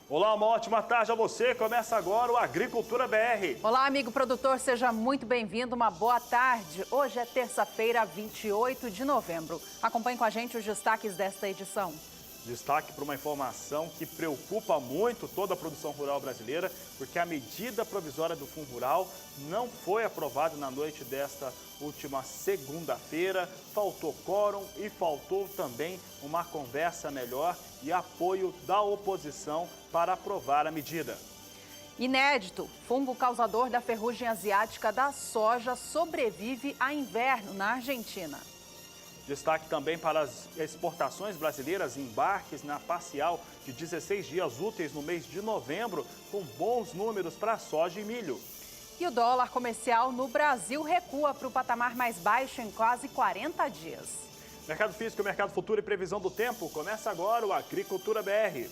Olá, uma ótima tarde a você. Começa agora o Agricultura BR. Olá, amigo produtor, seja muito bem-vindo. Uma boa tarde. Hoje é terça-feira, 28 de novembro. Acompanhe com a gente os destaques desta edição. Destaque para uma informação que preocupa muito toda a produção rural brasileira, porque a medida provisória do Fundo Rural não foi aprovada na noite desta última segunda-feira. Faltou quórum e faltou também uma conversa melhor e apoio da oposição para aprovar a medida. Inédito, fungo causador da ferrugem asiática da soja sobrevive a inverno na Argentina. Destaque também para as exportações brasileiras, embarques na parcial de 16 dias úteis no mês de novembro, com bons números para soja e milho. E o dólar comercial no Brasil recua para o patamar mais baixo em quase 40 dias. Mercado físico, mercado futuro e previsão do tempo. Começa agora o Agricultura BR.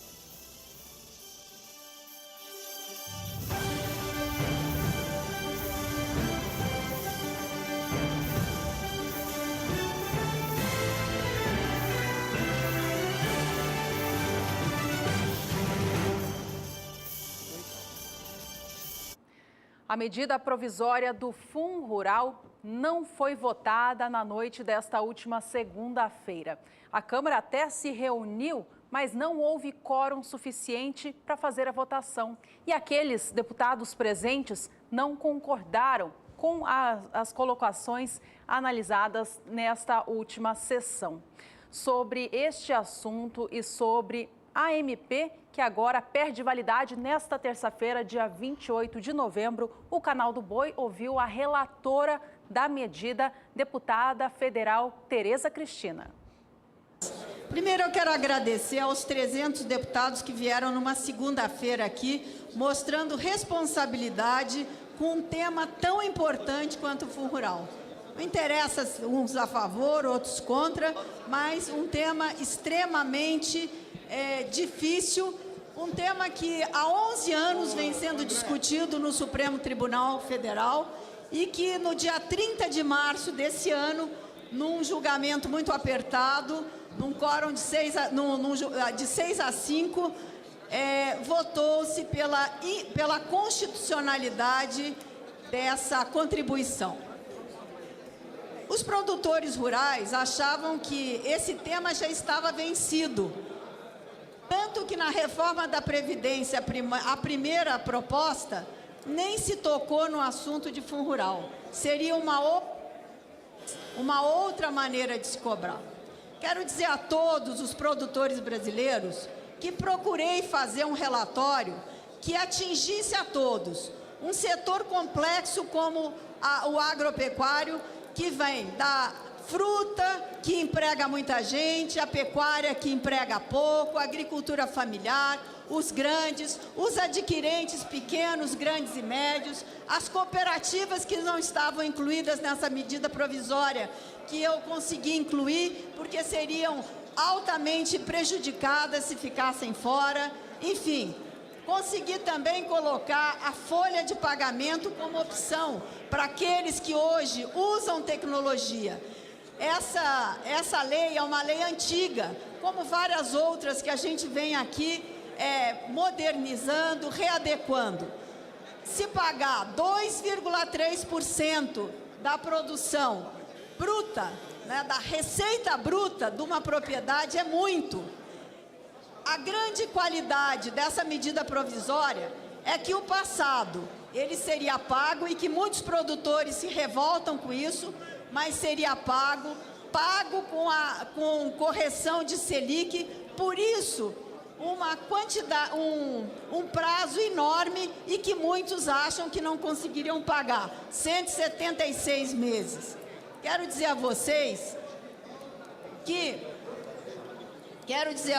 A medida provisória do Fundo Rural não foi votada na noite desta última segunda-feira. A Câmara até se reuniu, mas não houve quórum suficiente para fazer a votação. E aqueles deputados presentes não concordaram com as colocações analisadas nesta última sessão. Sobre este assunto e sobre a MP, que agora perde validade nesta terça-feira, dia 28 de novembro, o Canal do Boi ouviu a relatora da medida, deputada federal Tereza Cristina. Primeiro eu quero agradecer aos 300 deputados que vieram numa segunda-feira aqui, mostrando responsabilidade com um tema tão importante quanto o Fundo Rural. Não interessa uns a favor, outros contra, mas um tema extremamente difícil, um tema que há 11 anos vem sendo discutido no Supremo Tribunal Federal e que no dia 30 de março desse ano, num julgamento muito apertado, num quórum de 6 a 5, votou-se pela constitucionalidade dessa contribuição. Os produtores rurais achavam que esse tema já estava vencido, tanto que na reforma da Previdência, a primeira proposta, nem se tocou no assunto de Fundo Rural. Seria uma outra maneira de se cobrar. Quero dizer a todos os produtores brasileiros que procurei fazer um relatório que atingisse a todos. Um setor complexo como o agropecuário, que vem da fruta, que emprega muita gente, a pecuária, que emprega pouco, a agricultura familiar, os grandes, os adquirentes pequenos, grandes e médios, as cooperativas que não estavam incluídas nessa medida provisória, que eu consegui incluir, porque seriam altamente prejudicadas se ficassem fora. Enfim, consegui também colocar a folha de pagamento como opção para aqueles que hoje usam tecnologia. Essa lei é uma lei antiga, como várias outras que a gente vem aqui modernizando, readequando. Se pagar 2,3% da produção bruta, né, da receita bruta de uma propriedade é muito. A grande qualidade dessa medida provisória é que o passado ele seria pago e que muitos produtores se revoltam com isso, mas seria pago com correção de Selic, por isso um prazo enorme e que muitos acham que não conseguiriam pagar, 176 meses. Quero dizer a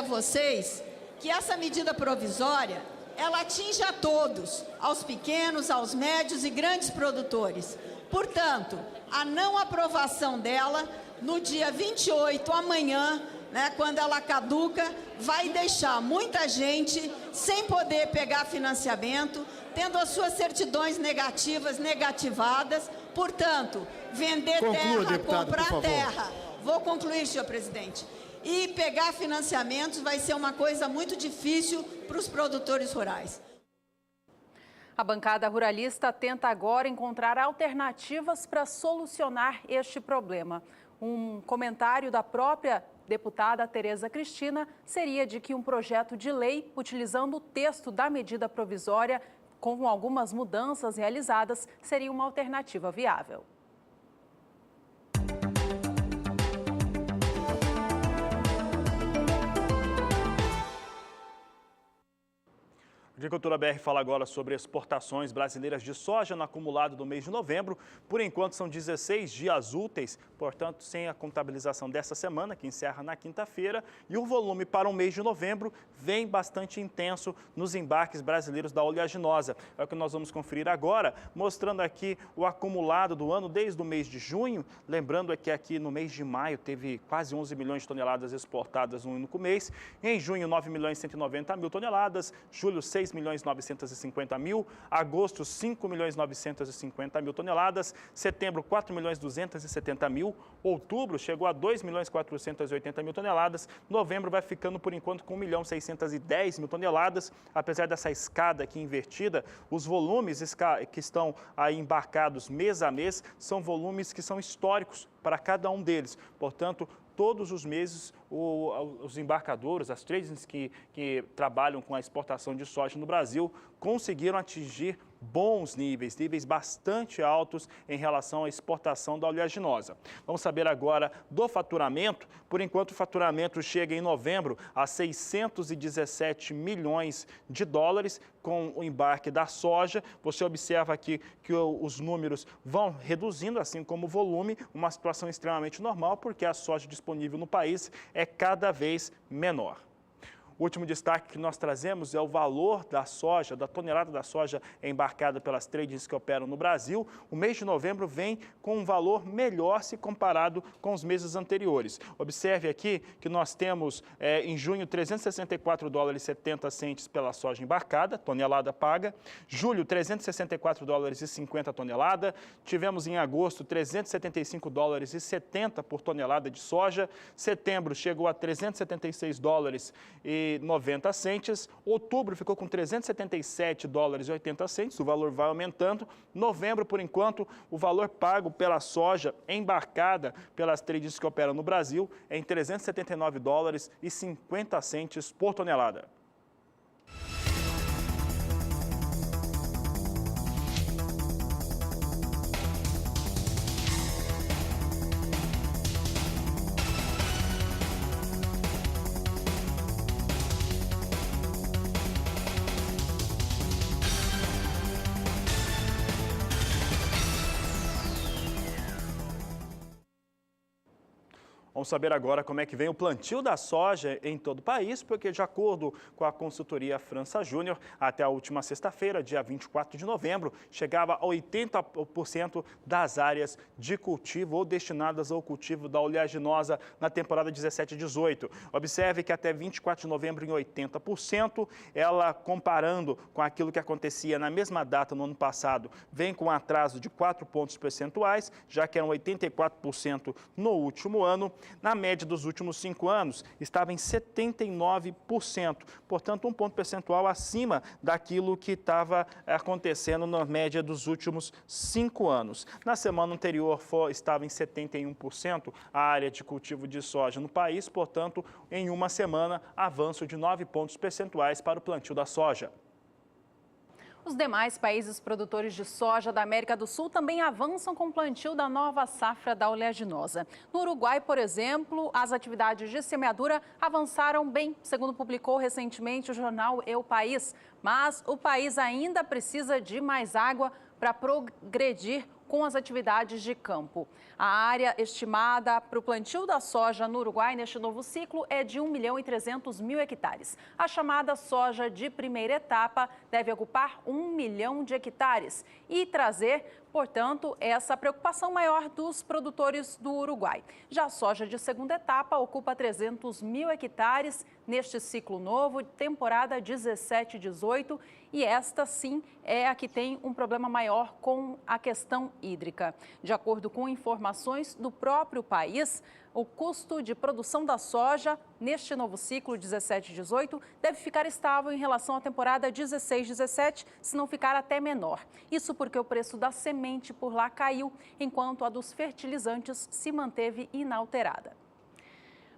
vocês que essa medida provisória, ela atinge a todos, aos pequenos, aos médios e grandes produtores. Portanto, a não aprovação dela, no dia 28, amanhã, né, quando ela caduca, vai deixar muita gente sem poder pegar financiamento, tendo as suas certidões negativadas. Portanto, vender terra, comprar terra. Vou concluir, senhor presidente. e pegar financiamentos vai ser uma coisa muito difícil para os produtores rurais. A bancada ruralista tenta agora encontrar alternativas para solucionar este problema. Um comentário da própria deputada Tereza Cristina seria de que um projeto de lei, utilizando o texto da medida provisória, com algumas mudanças realizadas, seria uma alternativa viável. Agricultura BR fala agora sobre exportações brasileiras de soja no acumulado do mês de novembro. Por enquanto, são 16 dias úteis, portanto, sem a contabilização dessa semana, que encerra na quinta-feira. E o volume para o mês de novembro vem bastante intenso nos embarques brasileiros da oleaginosa. É o que nós vamos conferir agora, mostrando aqui o acumulado do ano desde o mês de junho. Lembrando que aqui no mês de maio teve quase 11 milhões de toneladas exportadas no único mês. Em junho, 9 milhões e 190 mil toneladas. Julho, 6 milhões 950 mil, agosto 5 milhões 950 mil toneladas, setembro 4 milhões 270 mil, outubro chegou a 2 milhões 480 mil toneladas, novembro vai ficando por enquanto com 1 milhão 610 mil toneladas. Apesar dessa escada aqui invertida, os volumes que estão aí embarcados mês a mês são volumes que são históricos para cada um deles, portanto, todos os meses, os embarcadores, as tradings que trabalham com a exportação de soja no Brasil, conseguiram atingir bons níveis bastante altos em relação à exportação da oleaginosa. Vamos saber agora do faturamento. Por enquanto, o faturamento chega em novembro a 617 milhões de dólares com o embarque da soja. Você observa aqui que os números vão reduzindo, assim como o volume, uma situação extremamente normal, porque a soja disponível no país é cada vez menor. O último destaque que nós trazemos é o valor da soja, da tonelada da soja embarcada pelas tradings que operam no Brasil. O mês de novembro vem com um valor melhor se comparado com os meses anteriores. Observe aqui que nós temos em junho 364 dólares e 70 centes pela soja embarcada, tonelada paga. Julho 364 dólares e 50 tonelada. Tivemos em agosto 375 dólares e 70 por tonelada de soja. Setembro chegou a 376 dólares e 90 centes, outubro ficou com 377 dólares e 80 centes, o valor vai aumentando. Novembro, por enquanto, o valor pago pela soja embarcada pelas tradings que operam no Brasil é em 379 dólares e 50 centes por tonelada. Vamos saber agora como é que vem o plantio da soja em todo o país, porque de acordo com a consultoria França Júnior, até a última sexta-feira, dia 24 de novembro, chegava a 80% das áreas de cultivo ou destinadas ao cultivo da oleaginosa na temporada 17 e 18. Observe que até 24 de novembro em 80%, ela comparando com aquilo que acontecia na mesma data no ano passado, vem com um atraso de 4 pontos percentuais, já que eram 84% no último ano. Na média dos últimos 5 anos, estava em 79%, portanto, um ponto percentual acima daquilo que estava acontecendo na média dos últimos 5 anos. Na semana anterior, estava em 71% a área de cultivo de soja no país, portanto, em uma semana, avanço de 9 pontos percentuais para o plantio da soja. Os demais países produtores de soja da América do Sul também avançam com o plantio da nova safra da oleaginosa. No Uruguai, por exemplo, as atividades de semeadura avançaram bem, segundo publicou recentemente o jornal El País. Mas o país ainda precisa de mais água para progredir com as atividades de campo. A área estimada para o plantio da soja no Uruguai neste novo ciclo é de 1.300.000 hectares. A chamada soja de primeira etapa deve ocupar 1 milhão de hectares e trazer, portanto, essa preocupação maior dos produtores do Uruguai. Já a soja de segunda etapa ocupa 300.000 hectares neste ciclo novo, temporada 17 e 18, e esta sim é a que tem um problema maior com a questão hídrica. De acordo com informações do próprio país, o custo de produção da soja neste novo ciclo 17-18 deve ficar estável em relação à temporada 16-17, se não ficar até menor. Isso porque o preço da semente por lá caiu, enquanto a dos fertilizantes se manteve inalterada.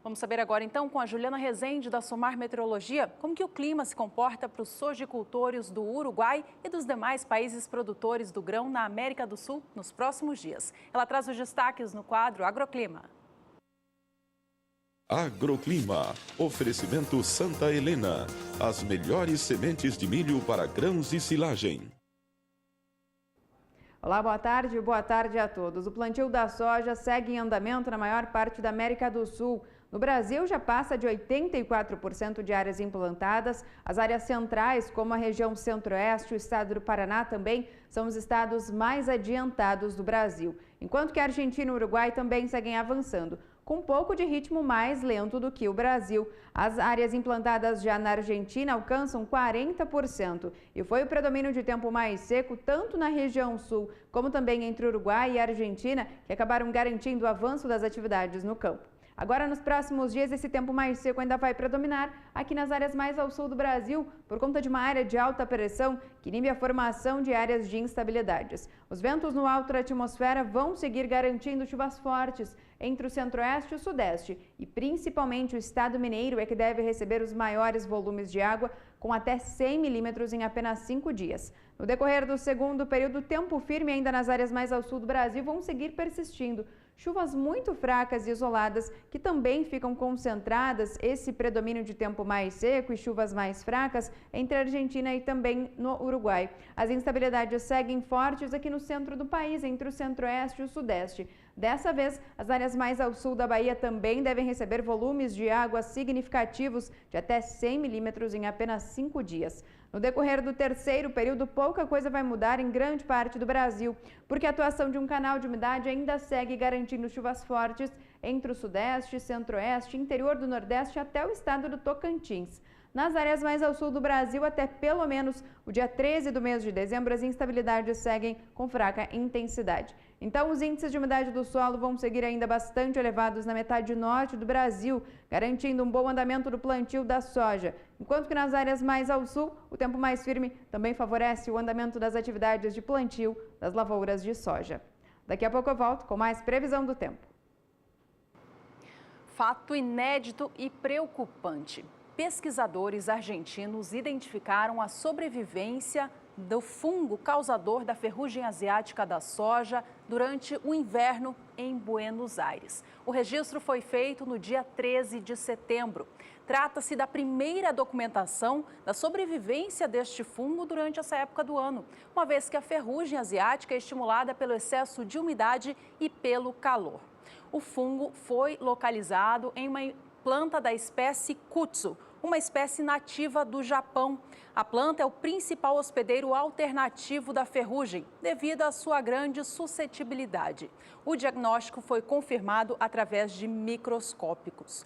Vamos saber agora, então, com a Juliana Rezende, da Somar Meteorologia, como que o clima se comporta para os sojicultores do Uruguai e dos demais países produtores do grão na América do Sul nos próximos dias. Ela traz os destaques no quadro Agroclima. Agroclima. Oferecimento Santa Helena. As melhores sementes de milho para grãos e silagem. Olá, boa tarde a todos. O plantio da soja segue em andamento na maior parte da América do Sul. No Brasil, já passa de 84% de áreas implantadas. As áreas centrais, como a região centro-oeste e o estado do Paraná também, são os estados mais adiantados do Brasil. Enquanto que a Argentina e o Uruguai também seguem avançando, com um pouco de ritmo mais lento do que o Brasil. As áreas implantadas já na Argentina alcançam 40% e foi o predomínio de tempo mais seco tanto na região sul como também entre o Uruguai e a Argentina, que acabaram garantindo o avanço das atividades no campo. Agora, nos próximos dias, esse tempo mais seco ainda vai predominar aqui nas áreas mais ao sul do Brasil, por conta de uma área de alta pressão que inibe a formação de áreas de instabilidades. Os ventos no alto da atmosfera vão seguir garantindo chuvas fortes entre o centro-oeste e o sudeste, e principalmente o estado mineiro é que deve receber os maiores volumes de água, com até 100 milímetros em apenas 5 dias. No decorrer do segundo período, tempo firme ainda nas áreas mais ao sul do Brasil vão seguir persistindo. Chuvas muito fracas e isoladas que também ficam concentradas, esse predomínio de tempo mais seco e chuvas mais fracas entre a Argentina e também no Uruguai. As instabilidades seguem fortes aqui no centro do país, entre o centro-oeste e o sudeste. Dessa vez, as áreas mais ao sul da Bahia também devem receber volumes de água significativos de até 100 milímetros em apenas 5 dias. No decorrer do terceiro período, pouca coisa vai mudar em grande parte do Brasil, porque a atuação de um canal de umidade ainda segue garantindo chuvas fortes entre o sudeste, centro-oeste, interior do nordeste até o estado do Tocantins. Nas áreas mais ao sul do Brasil, até pelo menos o dia 13 do mês de dezembro, as instabilidades seguem com fraca intensidade. Então, os índices de umidade do solo vão seguir ainda bastante elevados na metade norte do Brasil, garantindo um bom andamento do plantio da soja. Enquanto que nas áreas mais ao sul, o tempo mais firme também favorece o andamento das atividades de plantio das lavouras de soja. Daqui a pouco eu volto com mais previsão do tempo. Fato inédito e preocupante. Pesquisadores argentinos identificaram a sobrevivência do fungo causador da ferrugem asiática da soja durante o inverno em Buenos Aires. O registro foi feito no dia 13 de setembro. Trata-se da primeira documentação da sobrevivência deste fungo durante essa época do ano, uma vez que a ferrugem asiática é estimulada pelo excesso de umidade e pelo calor. O fungo foi localizado em uma planta da espécie Kutsu, uma espécie nativa do Japão. A planta é o principal hospedeiro alternativo da ferrugem, devido à sua grande suscetibilidade. O diagnóstico foi confirmado através de microscópicos.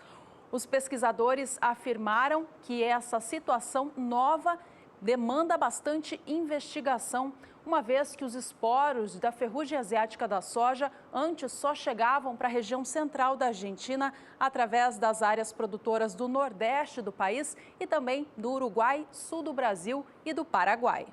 Os pesquisadores afirmaram que essa situação nova demanda bastante investigação, uma vez que os esporos da ferrugem asiática da soja antes só chegavam para a região central da Argentina através das áreas produtoras do nordeste do país e também do Uruguai, sul do Brasil e do Paraguai.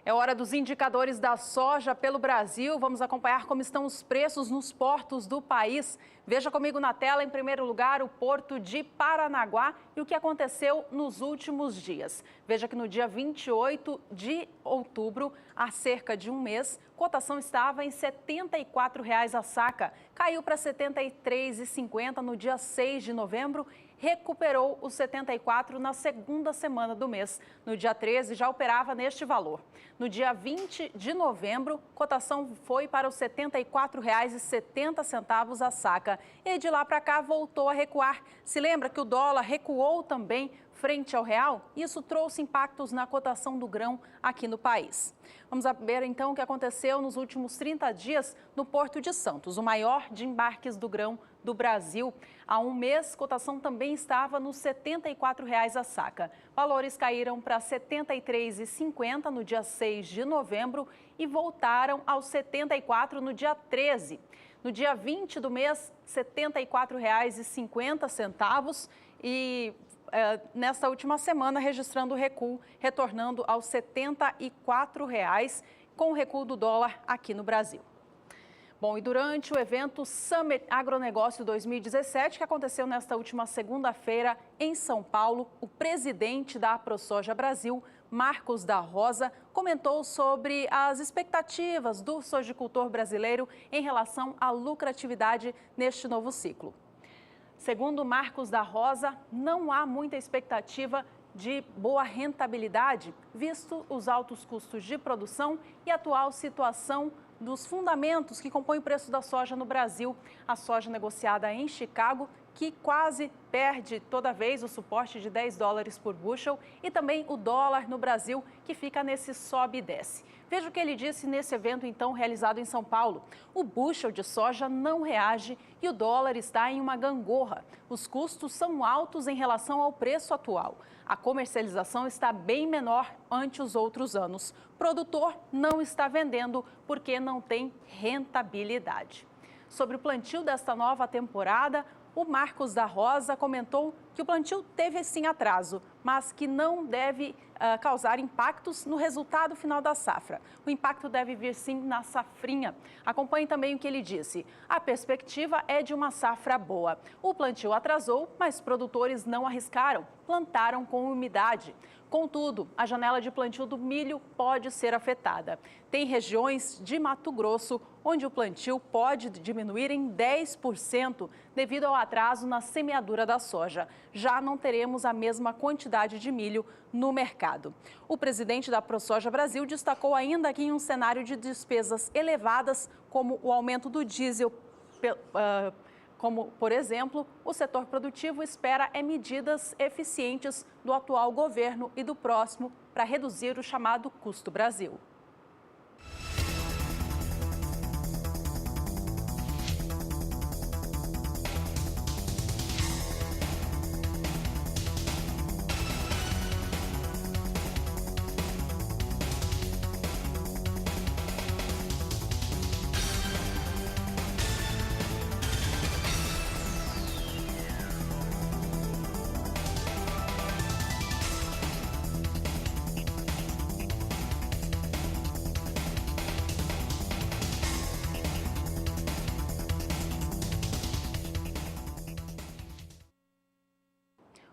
É hora dos indicadores da soja pelo Brasil. Vamos acompanhar como estão os preços nos portos do país. Veja comigo na tela, em primeiro lugar, o porto de Paranaguá e o que aconteceu nos últimos dias. Veja que no dia 28 de outubro, há cerca de um mês, cotação estava em R$ 74,00 a saca. Caiu para R$ 73,50 no dia 6 de novembro recuperou os 74 na segunda semana do mês. No dia 13, já operava neste valor. No dia 20 de novembro, cotação foi para os R$ 74,70 a saca. E de lá para cá voltou a recuar. Se lembra que o dólar recuou também frente ao real? Isso trouxe impactos na cotação do grão aqui no país. Vamos saber então o que aconteceu nos últimos 30 dias no Porto de Santos, o maior de embarques do grão do Brasil. Há um mês, a cotação também estava nos R$ 74,00 a saca. Valores caíram para R$ 73,50 no dia 6 de novembro e voltaram aos R$ 74 no dia 13. No dia 20 do mês, R$ 74,50 e nesta última semana registrando o recuo, retornando aos R$ 74,00 com o recuo do dólar aqui no Brasil. Bom, e durante o evento Summit Agronegócio 2017, que aconteceu nesta última segunda-feira em São Paulo, o presidente da AproSoja Brasil, Marcos da Rosa, comentou sobre as expectativas do sojicultor brasileiro em relação à lucratividade neste novo ciclo. Segundo Marcos da Rosa, não há muita expectativa de boa rentabilidade, visto os altos custos de produção e a atual situação dos fundamentos que compõem o preço da soja no Brasil. A soja negociada em Chicago, que quase perde toda vez o suporte de $10 por bushel, e também o dólar no Brasil, que fica nesse sobe e desce. Veja o que ele disse nesse evento, então, realizado em São Paulo. O bushel de soja não reage e o dólar está em uma gangorra. Os custos são altos em relação ao preço atual. A comercialização está bem menor ante os outros anos. O produtor não está vendendo porque não tem rentabilidade. Sobre o plantio desta nova temporada, o Marcos da Rosa comentou que o plantio teve sim atraso, mas que não deve causar impactos no resultado final da safra. O impacto deve vir sim na safrinha. Acompanhe também o que ele disse. A perspectiva é de uma safra boa. O plantio atrasou, mas produtores não arriscaram, plantaram com umidade. Contudo, a janela de plantio do milho pode ser afetada. Tem regiões de Mato Grosso onde o plantio pode diminuir em 10% devido ao atraso na semeadura da soja. Já não teremos a mesma quantidade de milho no mercado. O presidente da AproSoja Brasil destacou ainda que em um cenário de despesas elevadas, como o aumento do diesel, como, por exemplo, o setor produtivo espera medidas eficientes do atual governo e do próximo para reduzir o chamado custo Brasil.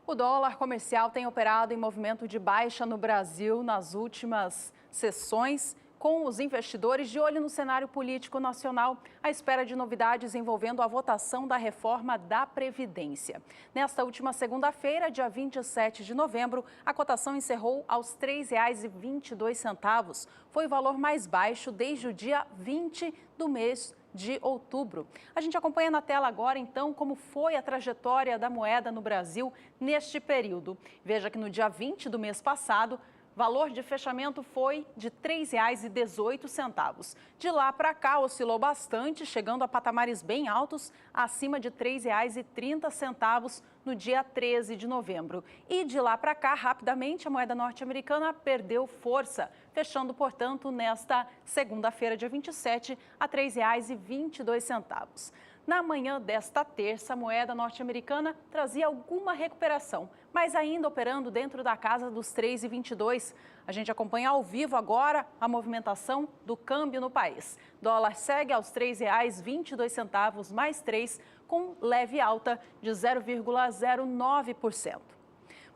O dólar comercial tem operado em movimento de baixa no Brasil nas últimas sessões, com os investidores de olho no cenário político nacional, à espera de novidades envolvendo a votação da reforma da Previdência. Nesta última segunda-feira, dia 27 de novembro, a cotação encerrou aos R$ 3,22. Foi o valor mais baixo desde o dia 20 do mês de outubro. A gente acompanha na tela agora, então, como foi a trajetória da moeda no Brasil neste período. Veja que no dia 20 do mês passado, valor de fechamento foi de R$ 3,18. De lá para cá, oscilou bastante, chegando a patamares bem altos, acima de R$ 3,30 no dia 13 de novembro. E de lá para cá, rapidamente, a moeda norte-americana perdeu força, fechando, portanto, nesta segunda-feira, dia 27, a R$ 3,22. Na manhã desta terça, a moeda norte-americana trazia alguma recuperação, mas ainda operando dentro da casa dos 3,22. A gente acompanha ao vivo agora a movimentação do câmbio no país. Dólar segue aos R$ 3,22 mais 3, com leve alta de 0,09%.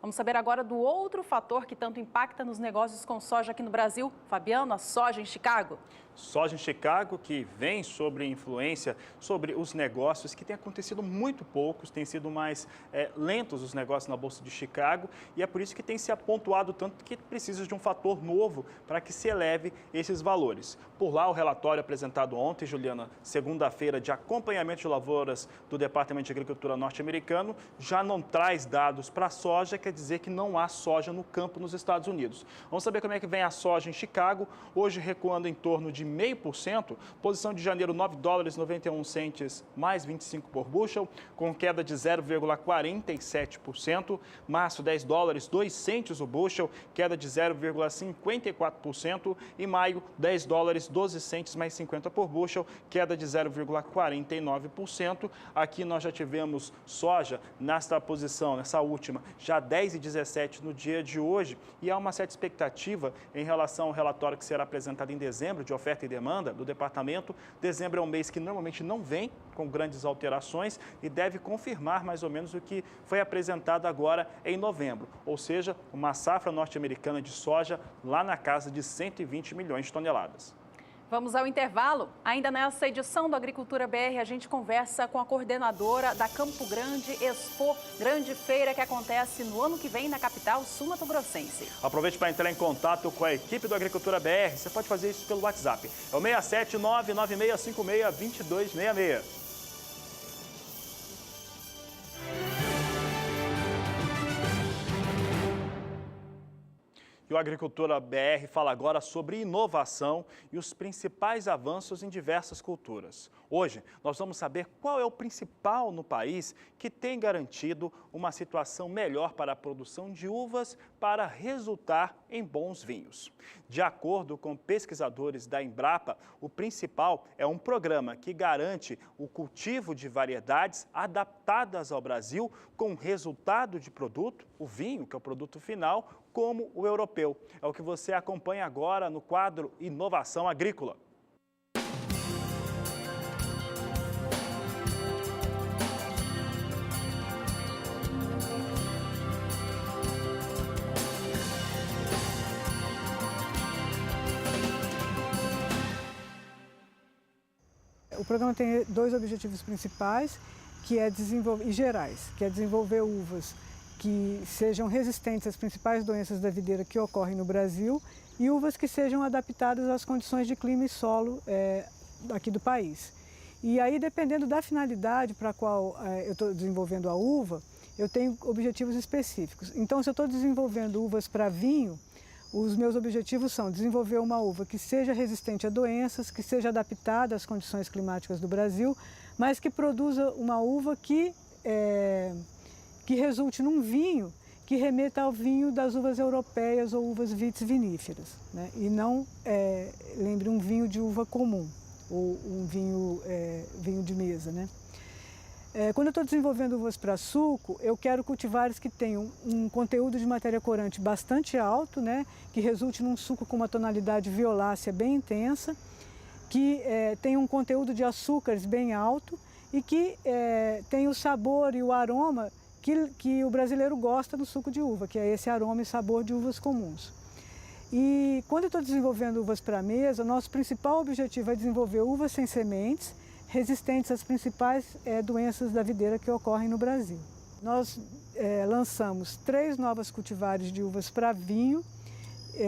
Vamos saber agora do outro fator que tanto impacta nos negócios com soja aqui no Brasil. Fabiano, a soja em Chicago. Soja em Chicago, que vem sobre influência sobre os negócios, que tem acontecido muito poucos, tem sido mais lentos os negócios na Bolsa de Chicago, e é por isso que tem se apontuado tanto que precisa de um fator novo para que se eleve esses valores. Por lá, o relatório apresentado ontem, Juliana, segunda-feira, de acompanhamento de lavouras do Departamento de Agricultura norte-americano, já não traz dados para a soja, quer dizer que não há soja no campo nos Estados Unidos. Vamos saber como é que vem a soja em Chicago, hoje recuando em torno de 0,5%, posição de janeiro $9,91 mais 25 por bushel, com queda de 0,47%, março $10,02 o bushel, queda de 0,54% e maio $10,12 mais 50 por bushel, queda de 0,49%. Aqui nós já tivemos soja nesta posição, nessa última, já 10,17 no dia de hoje, e há uma certa expectativa em relação ao relatório que será apresentado em dezembro de oferta e demanda do departamento. Dezembro é um mês que normalmente não vem com grandes alterações e deve confirmar mais ou menos o que foi apresentado agora em novembro, ou seja, uma safra norte-americana de soja lá na casa de 120 milhões de toneladas. Vamos ao intervalo. Ainda nessa edição do Agricultura BR, a gente conversa com a coordenadora da Campo Grande Expo, grande feira que acontece no ano que vem na capital sul-mato-grossense. Aproveite para entrar em contato com a equipe do Agricultura BR. Você pode fazer isso pelo WhatsApp. É o 67996562266. E o Agricultura BR fala agora sobre inovação e os principais avanços em diversas culturas. Hoje, nós vamos saber qual é o principal no país que tem garantido uma situação melhor para a produção de uvas para resultar em bons vinhos. De acordo com pesquisadores da Embrapa, o principal é um programa que garante o cultivo de variedades adaptadas ao Brasil com resultado de produto, o vinho, que é o produto final, como o europeu. É o que você acompanha agora no quadro Inovação Agrícola. O programa tem dois objetivos principais e gerais, que é desenvolver uvas que sejam resistentes às principais doenças da videira que ocorrem no Brasil e uvas que sejam adaptadas às condições de clima e solo aqui do país. E aí, dependendo da finalidade para a qual eu estou desenvolvendo a uva, eu tenho objetivos específicos. Então, se eu estou desenvolvendo uvas para vinho, os meus objetivos são desenvolver uma uva que seja resistente a doenças, que seja adaptada às condições climáticas do Brasil, mas que produza uma uva que resulte num vinho que remeta ao vinho das uvas europeias ou uvas vitis viníferas, né? E não lembre um vinho de uva comum ou um vinho de mesa, né? Quando eu estou desenvolvendo uvas para suco, eu quero cultivares que tenham um conteúdo de matéria corante bastante alto, né? Que resulte num suco com uma tonalidade violácea bem intensa, que tenha um conteúdo de açúcares bem alto e que tenha o sabor e o aroma que o brasileiro gosta do suco de uva, que é esse aroma e sabor de uvas comuns. E quando eu estou desenvolvendo uvas para mesa, nosso principal objetivo é desenvolver uvas sem sementes, resistentes às principais doenças da videira que ocorrem no Brasil. Nós lançamos 3 novas cultivares de uvas para vinho,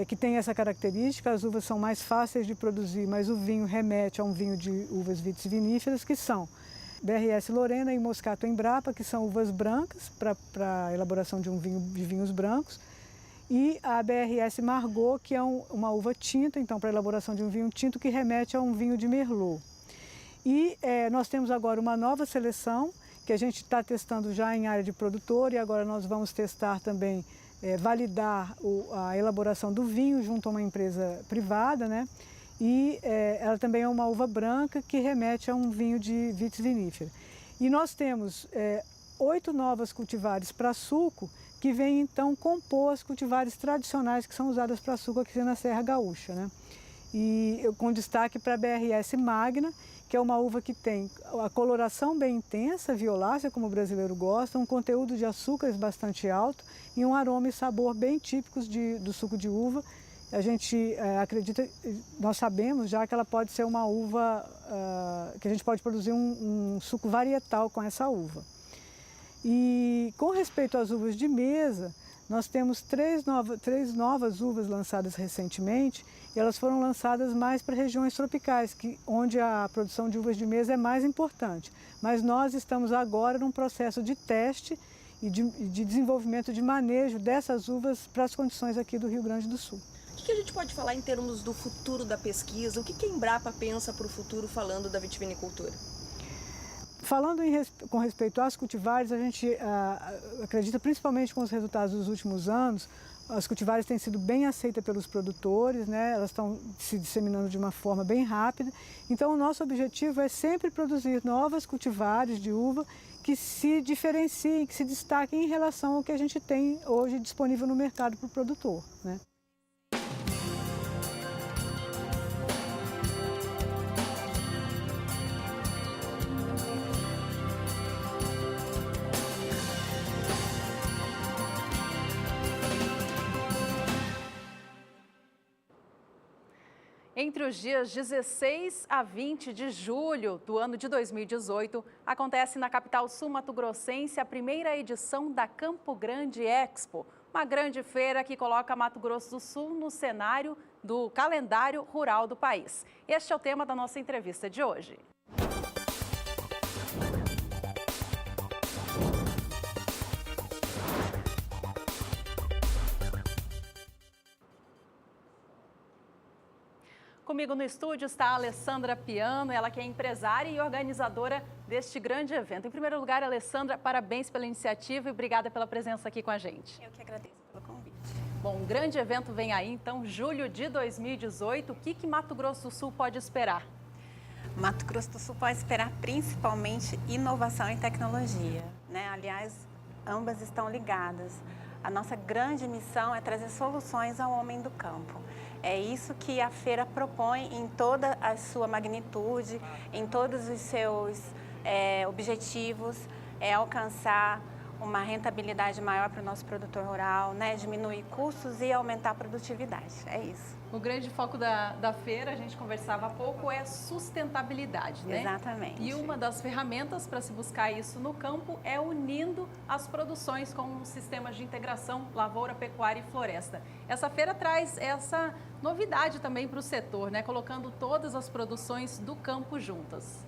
que tem essa característica. As uvas são mais fáceis de produzir, mas o vinho remete a um vinho de uvas vitis viníferas, que são BRS Lorena e Moscato Embrapa, que são uvas brancas para a elaboração de vinhos brancos, e a BRS Margaux, que é uma uva tinta, então para a elaboração de um vinho tinto que remete a um vinho de Merlot. E nós temos agora uma nova seleção que a gente está testando já em área de produtor, e agora nós vamos testar também, validar a elaboração do vinho junto a uma empresa privada, né? E ela também é uma uva branca que remete a um vinho de vitis vinífera. E nós temos 8 novas cultivares para suco que vêm então compor as cultivares tradicionais que são usadas para suco aqui na Serra Gaúcha, né? E com destaque para a BRS Magna, que é uma uva que tem a coloração bem intensa, violácea, como o brasileiro gosta, um conteúdo de açúcares bastante alto e um aroma e sabor bem típicos do suco de uva, a gente acredita, nós sabemos já que ela pode ser uma uva, que a gente pode produzir um suco varietal com essa uva. E com respeito às uvas de mesa, nós temos três novas uvas lançadas recentemente, e elas foram lançadas mais para regiões tropicais, onde a produção de uvas de mesa é mais importante. Mas nós estamos agora num processo de teste e de desenvolvimento de manejo dessas uvas para as condições aqui do Rio Grande do Sul. O que a gente pode falar em termos do futuro da pesquisa? O que a Embrapa pensa para o futuro falando da vitivinicultura? Falando com respeito às cultivares, a gente acredita, principalmente com os resultados dos últimos anos, as cultivares têm sido bem aceitas pelos produtores, né? Elas estão se disseminando de uma forma bem rápida. Então, o nosso objetivo é sempre produzir novas cultivares de uva que se diferenciem, que se destaquem em relação ao que a gente tem hoje disponível no mercado para o produtor, né? Entre os dias 16 a 20 de julho do ano de 2018, acontece na capital sul-mato-grossense a primeira edição da Campo Grande Expo, uma grande feira que coloca Mato Grosso do Sul no cenário do calendário rural do país. Este é o tema da nossa entrevista de hoje. Comigo no estúdio está a Alessandra Piano, ela que é empresária e organizadora deste grande evento. Em primeiro lugar, Alessandra, parabéns pela iniciativa e obrigada pela presença aqui com a gente. Eu que agradeço pelo convite. Bom, um grande evento vem aí, então, julho de 2018. O que Mato Grosso do Sul pode esperar? Mato Grosso do Sul pode esperar principalmente inovação e tecnologia, né? Aliás, ambas estão ligadas. A nossa grande missão é trazer soluções ao homem do campo. É isso que a feira propõe em toda a sua magnitude, em todos os seus objetivos, é alcançar uma rentabilidade maior para o nosso produtor rural, né? Diminuir custos e aumentar a produtividade, é isso. O grande foco da feira, a gente conversava há pouco, é sustentabilidade, né? Exatamente. E uma das ferramentas para se buscar isso no campo é unindo as produções com sistemas de integração lavoura, pecuária e floresta. Essa feira traz essa novidade também para o setor, né? Colocando todas as produções do campo juntas.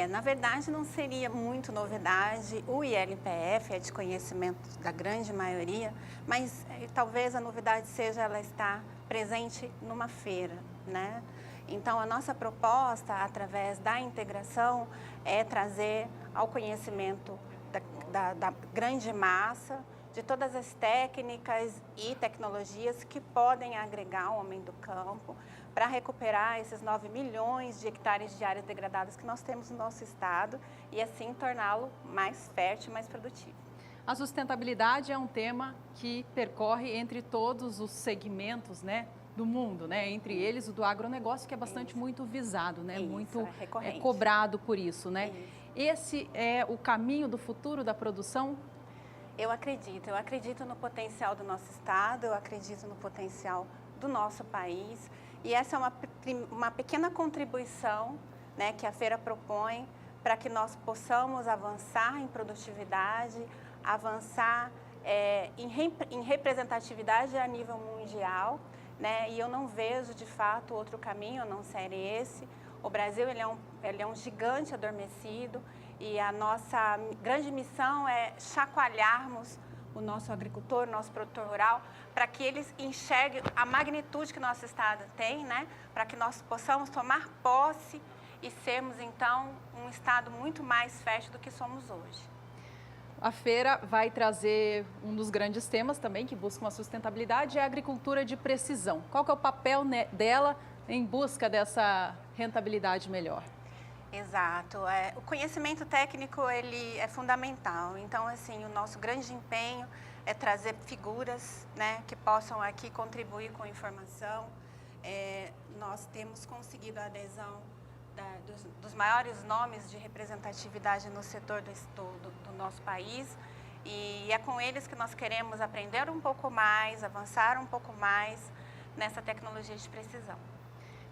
Na verdade não seria muito novidade, o ILPF é de conhecimento da grande maioria, mas talvez a novidade seja ela estar presente numa feira, né? Então a nossa proposta, através da integração, é trazer ao conhecimento da grande massa, de todas as técnicas e tecnologias que podem agregar o homem do campo para recuperar esses 9 milhões de hectares de áreas degradadas que nós temos no nosso estado e assim torná-lo mais fértil e mais produtivo. A sustentabilidade é um tema que percorre entre todos os segmentos, né, do mundo, né? Entre eles o do agronegócio, que é bastante muito visado, né? Muito cobrado por isso, né? Isso. Esse é o caminho do futuro da produção? Eu acredito no potencial do nosso estado, eu acredito no potencial do nosso país e essa é uma pequena contribuição, né, que a feira propõe para que nós possamos avançar em produtividade, avançar em representatividade a nível mundial, né, e eu não vejo de fato outro caminho a não ser esse. O Brasil ele é um gigante adormecido e a nossa grande missão é chacoalharmos o nosso agricultor, o nosso produtor rural, para que eles enxerguem a magnitude que o nosso estado tem, né? Para que nós possamos tomar posse e sermos, então, um estado muito mais fértil do que somos hoje. A feira vai trazer um dos grandes temas também que busca uma sustentabilidade, é a agricultura de precisão. Qual que é o papel dela em busca dessa rentabilidade melhor? Exato. O conhecimento técnico ele é fundamental. Então, assim, o nosso grande empenho é trazer figuras, né, que possam aqui contribuir com informação. Nós temos conseguido a adesão dos maiores nomes de representatividade no setor do nosso país e é com eles que nós queremos aprender um pouco mais, avançar um pouco mais, nessa tecnologia de precisão.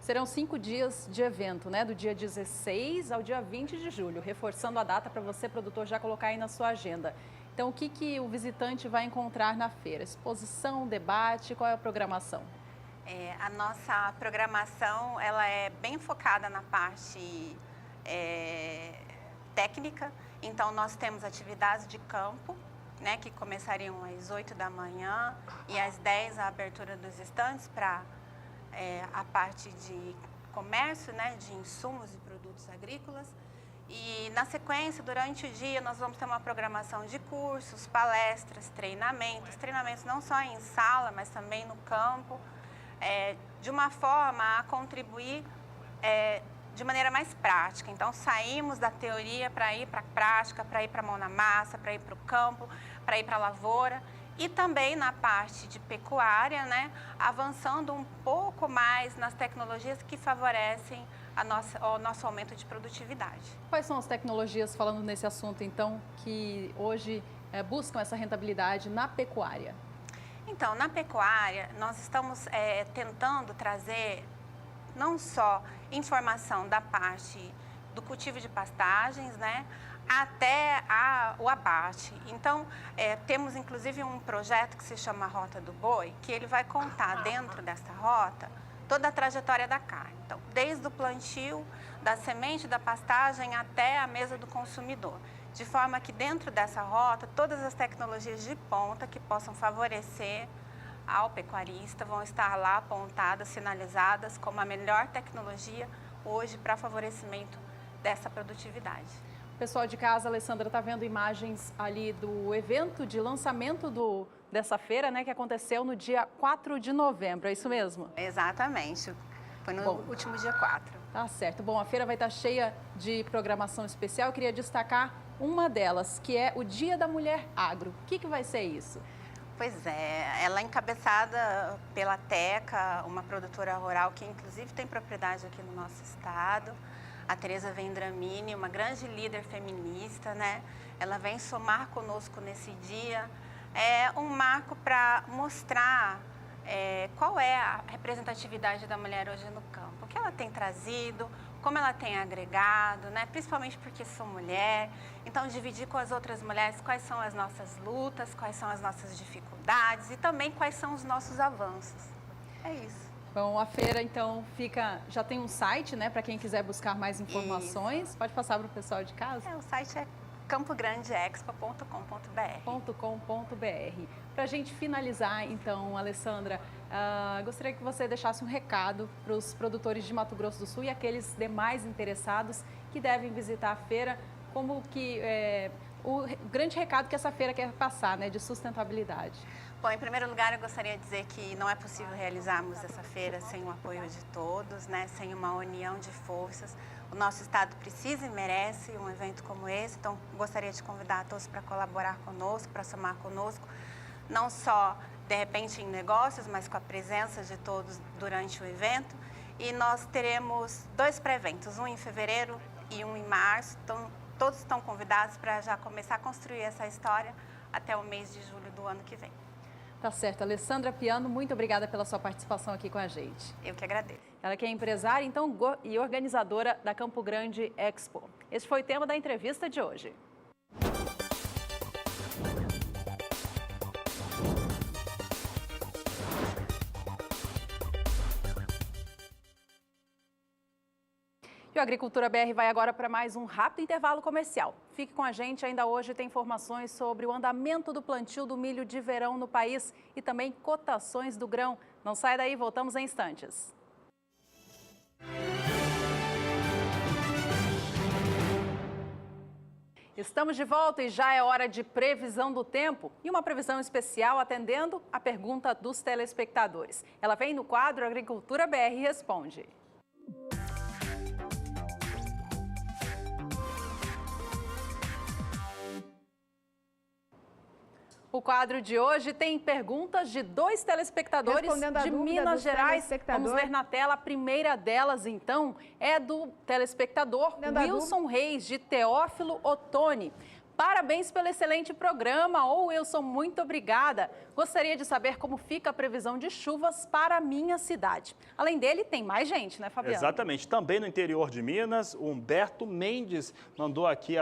Serão 5 dias de evento, né? Do dia 16 ao dia 20 de julho, reforçando a data para você, produtor, já colocar aí na sua agenda. Então, o que o visitante vai encontrar na feira? Exposição, debate, qual é a programação? A nossa programação ela é bem focada na parte técnica. Então, nós temos atividades de campo, né, que começariam às 8 da manhã e às 10 a abertura dos estandes para a parte de comércio, né, de insumos e produtos agrícolas. E na sequência, durante o dia, nós vamos ter uma programação de cursos, palestras, treinamentos não só em sala, mas também no campo, de uma forma a contribuir de maneira mais prática. Então, saímos da teoria para ir para a prática, para ir para a mão na massa, para ir para o campo, para ir para a lavoura. E também na parte de pecuária, né, avançando um pouco mais nas tecnologias que favorecem o nosso aumento de produtividade. Quais são as tecnologias, falando nesse assunto, então, que hoje buscam essa rentabilidade na pecuária? Então, na pecuária, nós estamos tentando trazer não só informação da parte do cultivo de pastagens, né, até o abate. Então, temos inclusive um projeto que se chama Rota do Boi, que ele vai contar dentro dessa rota toda a trajetória da carne. Então, desde o plantio, da semente, da pastagem até a mesa do consumidor. De forma que dentro dessa rota, todas as tecnologias de ponta que possam favorecer ao pecuarista vão estar lá apontadas, sinalizadas como a melhor tecnologia hoje para favorecimento dessa produtividade. Pessoal de casa, a Alessandra está vendo imagens ali do evento de lançamento dessa feira, né, que aconteceu no dia 4 de novembro, é isso mesmo? Exatamente, foi no último dia 4. Tá certo. Bom, a feira vai estar cheia de programação especial. Eu queria destacar uma delas, que é o Dia da Mulher Agro. O que vai ser isso? Pois é, ela é encabeçada pela Teca, uma produtora rural que inclusive tem propriedade aqui no nosso estado. A Tereza Vendramini, uma grande líder feminista, né? Ela vem somar conosco nesse dia. É um marco para mostrar qual é a representatividade da mulher hoje no campo, o que ela tem trazido, como ela tem agregado, né? Principalmente porque sou mulher. Então, dividir com as outras mulheres quais são as nossas lutas, quais são as nossas dificuldades e também quais são os nossos avanços. É isso. Bom, a feira, então, já tem um site, né, para quem quiser buscar mais informações. Isso. Pode passar para o pessoal de casa? O site é campograndeexpo.com.br. Para a gente finalizar, então, Alessandra, gostaria que você deixasse um recado para os produtores de Mato Grosso do Sul e aqueles demais interessados que devem visitar a feira, como que o grande recado que essa feira quer passar, né, de sustentabilidade. Bom, em primeiro lugar, eu gostaria de dizer que não é possível realizarmos essa feira sem o apoio de todos, né, sem uma união de forças. O nosso estado precisa e merece um evento como esse, então gostaria de convidar a todos para colaborar conosco, para somar conosco, não só, de repente, em negócios, mas com a presença de todos durante o evento. E nós teremos 2 pré-eventos, um em fevereiro e um em março, então todos estão convidados para já começar a construir essa história até o mês de julho do ano que vem. Tá certo. Alessandra Piano, muito obrigada pela sua participação aqui com a gente. Eu que agradeço. Ela que é empresária, então, e organizadora da Campo Grande Expo. Esse foi o tema da entrevista de hoje. E o Agricultura BR vai agora para mais um rápido intervalo comercial. Fique com a gente, ainda hoje tem informações sobre o andamento do plantio do milho de verão no país e também cotações do grão. Não sai daí, voltamos em instantes. Estamos de volta e já é hora de previsão do tempo e uma previsão especial atendendo a pergunta dos telespectadores. Ela vem no quadro Agricultura BR Responde. O quadro de hoje tem perguntas de 2 telespectadores de Minas Gerais. Vamos ver na tela. A primeira delas, então, é do telespectador Wilson Reis, de Teófilo Otoni. Parabéns pelo excelente programa, ou Wilson, muito obrigada. Gostaria de saber como fica a previsão de chuvas para a minha cidade. Além dele, tem mais gente, né, Fabiano? Exatamente. Também no interior de Minas, o Humberto Mendes mandou aqui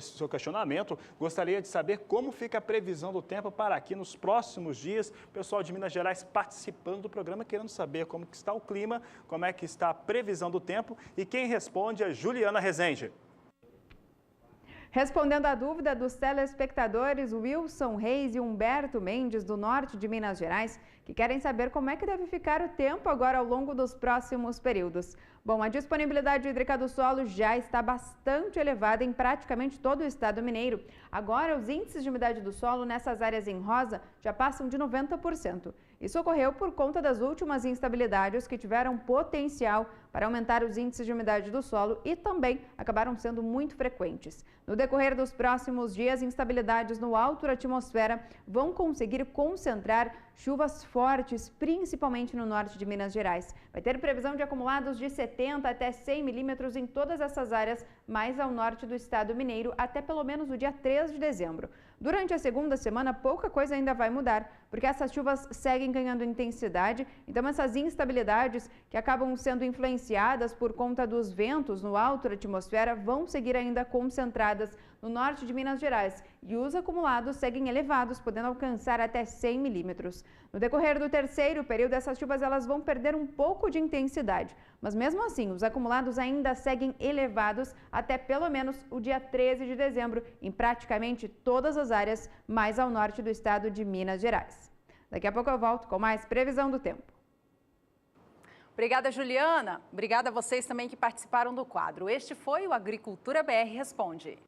seu questionamento. Gostaria de saber como fica a previsão do tempo para aqui nos próximos dias. Pessoal de Minas Gerais participando do programa, querendo saber como que está o clima, como é que está a previsão do tempo. E quem responde é Juliana Rezende. Respondendo à dúvida dos telespectadores Wilson Reis e Humberto Mendes, do norte de Minas Gerais, que querem saber como é que deve ficar o tempo agora ao longo dos próximos períodos. Bom, a disponibilidade hídrica do solo já está bastante elevada em praticamente todo o estado mineiro. Agora, os índices de umidade do solo nessas áreas em rosa já passam de 90%. Isso ocorreu por conta das últimas instabilidades que tiveram potencial para aumentar os índices de umidade do solo e também acabaram sendo muito frequentes. No decorrer dos próximos dias, instabilidades no alto da atmosfera vão conseguir concentrar chuvas fortes, principalmente no norte de Minas Gerais. Vai ter previsão de acumulados de 70 até 100 milímetros em todas essas áreas, mais ao norte do estado mineiro, até pelo menos o dia 3 de dezembro. Durante a segunda semana, pouca coisa ainda vai mudar, porque essas chuvas seguem ganhando intensidade, então essas instabilidades que acabam sendo influenciadas por conta dos ventos no alto da atmosfera vão seguir ainda concentradas no norte de Minas Gerais e os acumulados seguem elevados, podendo alcançar até 100 milímetros. No decorrer do terceiro período, essas chuvas elas vão perder um pouco de intensidade, mas mesmo assim, os acumulados ainda seguem elevados até pelo menos o dia 13 de dezembro, em praticamente todas as áreas mais ao norte do estado de Minas Gerais. Daqui a pouco eu volto com mais previsão do tempo. Obrigada, Juliana. Obrigada a vocês também que participaram do quadro. Este foi o Agricultura BR Responde.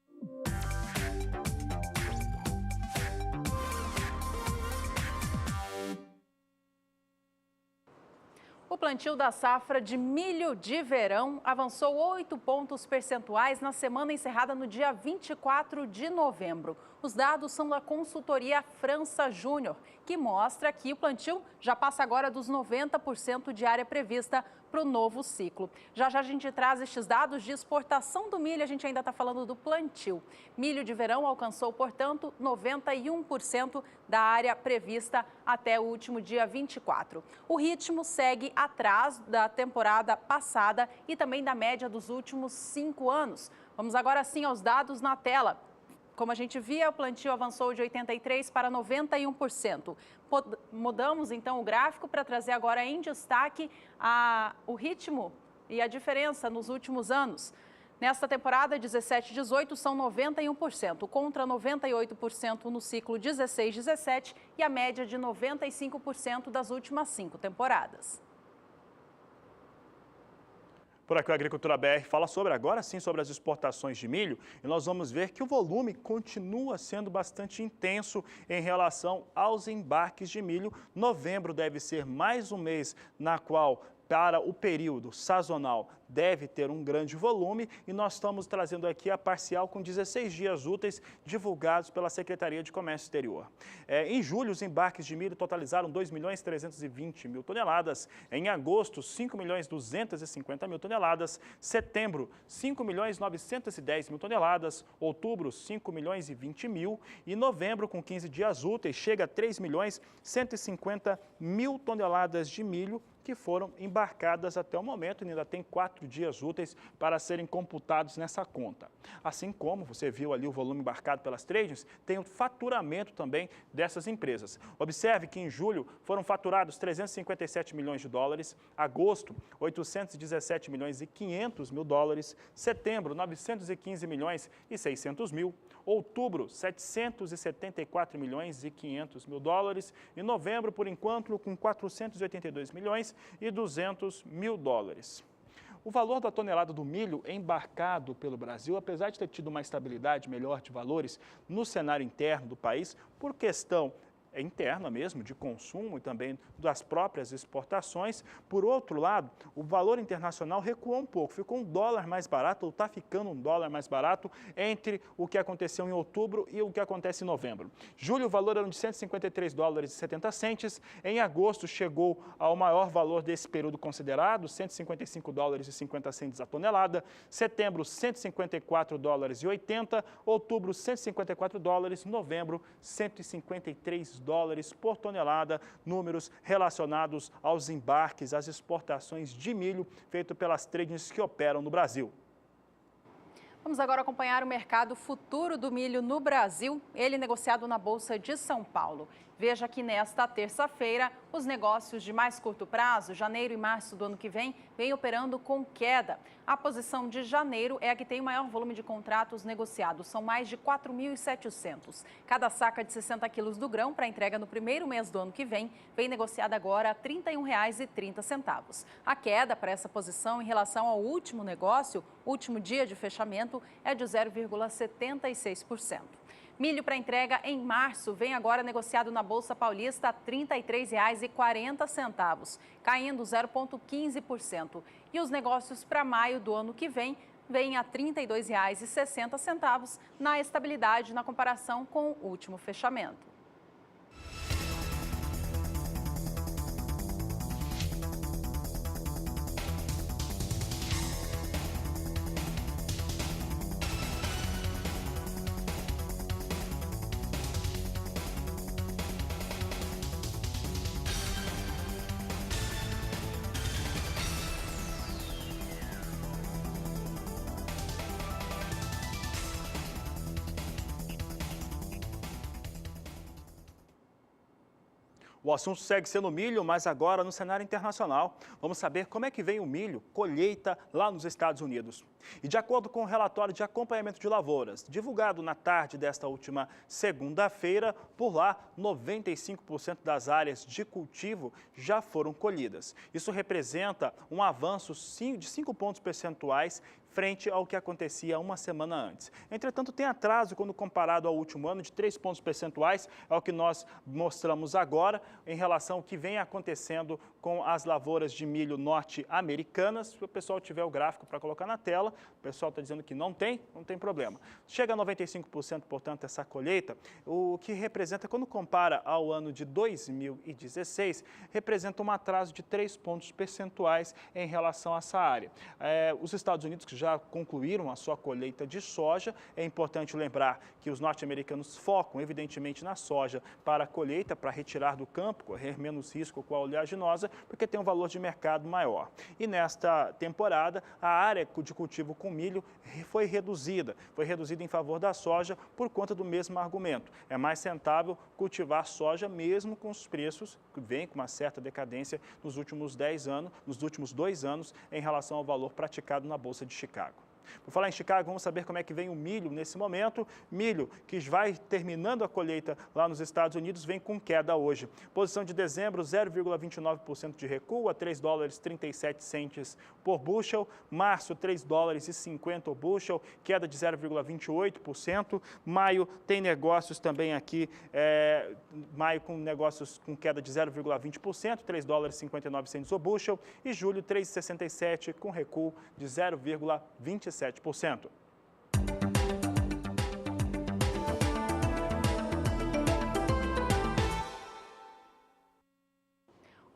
O plantio da safra de milho de verão avançou 8 pontos percentuais na semana encerrada no dia 24 de novembro. Os dados são da consultoria França Júnior, que mostra que o plantio já passa agora dos 90% de área prevista para o novo ciclo. Já já a gente traz estes dados de exportação do milho, a gente ainda está falando do plantio. Milho de verão alcançou, portanto, 91% da área prevista até o último dia 24. O ritmo segue atrás da temporada passada e também da média dos últimos 5 anos. Vamos agora sim aos dados na tela. Como a gente via, o plantio avançou de 83% para 91%. Mudamos então o gráfico para trazer agora em destaque o ritmo e a diferença nos últimos anos. Nesta temporada 17-18 são 91%, contra 98% no ciclo 16-17 e a média de 95% das últimas 5 temporadas. Por aqui o Agricultura BR fala agora sim sobre as exportações de milho e nós vamos ver que o volume continua sendo bastante intenso em relação aos embarques de milho. Novembro deve ser mais um mês na qual, para o período sazonal, deve ter um grande volume e nós estamos trazendo aqui a parcial com 16 dias úteis divulgados pela Secretaria de Comércio Exterior. Em julho, os embarques de milho totalizaram 2.320.000 toneladas. Em agosto, 5.250.000 toneladas. Setembro, 5.910.000 toneladas. Outubro, 5.020.000. E novembro, com 15 dias úteis, chega a 3.150.000 toneladas de milho que foram embarcadas até o momento e ainda tem 4 dias úteis para serem computados nessa conta. Assim como você viu ali o volume embarcado pelas tradings, tem o faturamento também dessas empresas. Observe que em julho foram faturados 357 milhões de dólares, agosto 817 milhões e 500 mil dólares, setembro 915 milhões e 600 mil, outubro 774 milhões e 500 mil dólares e novembro, por enquanto, com 482 milhões e 200 mil dólares. O valor da tonelada do milho embarcado pelo Brasil, apesar de ter tido uma estabilidade melhor de valores no cenário interno do país, por questão interna mesmo, de consumo e também das próprias exportações. Por outro lado, o valor internacional recuou um pouco, ficou $1 mais barato, ou está ficando $1 mais barato entre o que aconteceu em outubro e o que acontece em novembro. Julho, o valor era de $153,70, em agosto chegou ao maior valor desse período considerado, $155,50 a tonelada, setembro $154,80, outubro $154, novembro $153 por tonelada, números relacionados aos embarques, às exportações de milho feito pelas tradings que operam no Brasil. Vamos agora acompanhar o mercado futuro do milho no Brasil, ele negociado na Bolsa de São Paulo. Veja que nesta terça-feira, os negócios de mais curto prazo, janeiro e março do ano que vem operando com queda. A posição de janeiro é a que tem o maior volume de contratos negociados, são mais de 4.700. Cada saca de 60 quilos do grão para entrega no primeiro mês do ano que vem negociada agora a R$ 31,30. A queda para essa posição em relação ao último negócio, último dia de fechamento, é de 0,76%. Milho para entrega em março vem agora negociado na Bolsa Paulista a R$ 33,40, caindo 0,15%. E os negócios para maio do ano que vem a R$ 32,60, na estabilidade na comparação com o último fechamento. O assunto segue sendo milho, mas agora no cenário internacional. Vamos saber como é que vem o milho, colheita lá nos Estados Unidos. E de acordo com o relatório de acompanhamento de lavouras, divulgado na tarde desta última segunda-feira, por lá, 95% das áreas de cultivo já foram colhidas. Isso representa um avanço de 5 pontos percentuais frente ao que acontecia uma semana antes. Entretanto, tem atraso quando comparado ao último ano de 3 pontos percentuais, é o que nós mostramos agora em relação ao que vem acontecendo com as lavouras de milho norte-americanas. Se o pessoal tiver o gráfico para colocar na tela, o pessoal está dizendo que não tem problema. Chega a 95%, portanto, essa colheita, o que representa, quando compara ao ano de 2016, representa um atraso de 3 pontos percentuais em relação a essa área. Os Estados Unidos, que já concluíram a sua colheita de soja, é importante lembrar que os norte-americanos focam, evidentemente, na soja para a colheita, para retirar do campo, correr menos risco com a oleaginosa, porque tem um valor de mercado maior. E nesta temporada, a área de cultivo com milho foi reduzida em favor da soja por conta do mesmo argumento. É mais rentável cultivar soja mesmo com os preços que vêm com uma certa decadência nos últimos 2 anos em relação ao valor praticado na Bolsa de Chicago. Por falar em Chicago, vamos saber como é que vem o milho nesse momento. Milho que vai terminando a colheita lá nos Estados Unidos, vem com queda hoje. Posição de dezembro, 0,29% de recuo, a $3,37 por bushel. Março, $3,50 o bushel, queda de 0,28%. Maio tem negócios também aqui, maio com negócios com queda de 0,20%, $3,59 o bushel. E julho, $3,67 com recuo de 0,27%. O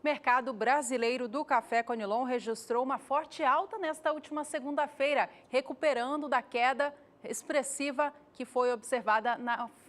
mercado brasileiro do café Conilon registrou uma forte alta nesta última segunda-feira, recuperando da queda expressiva que foi observada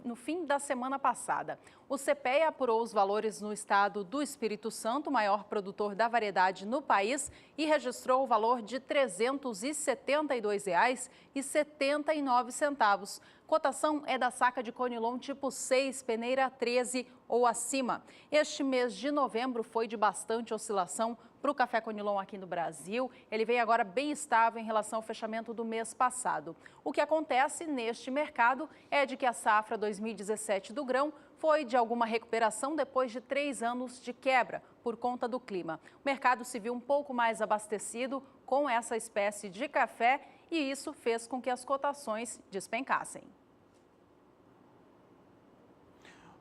no fim da semana passada. O CPEA apurou os valores no estado do Espírito Santo, maior produtor da variedade no país, e registrou o valor de R$ 372,79. Cotação é da saca de Conilon tipo 6, peneira 13 ou acima. Este mês de novembro foi de bastante oscilação para o café Conilon aqui no Brasil. Ele vem agora bem estável em relação ao fechamento do mês passado. O que acontece neste mercado é de que a safra 2017 do grão foi de alguma recuperação depois de 3 anos de quebra por conta do clima. O mercado se viu um pouco mais abastecido com essa espécie de café e isso fez com que as cotações despencassem.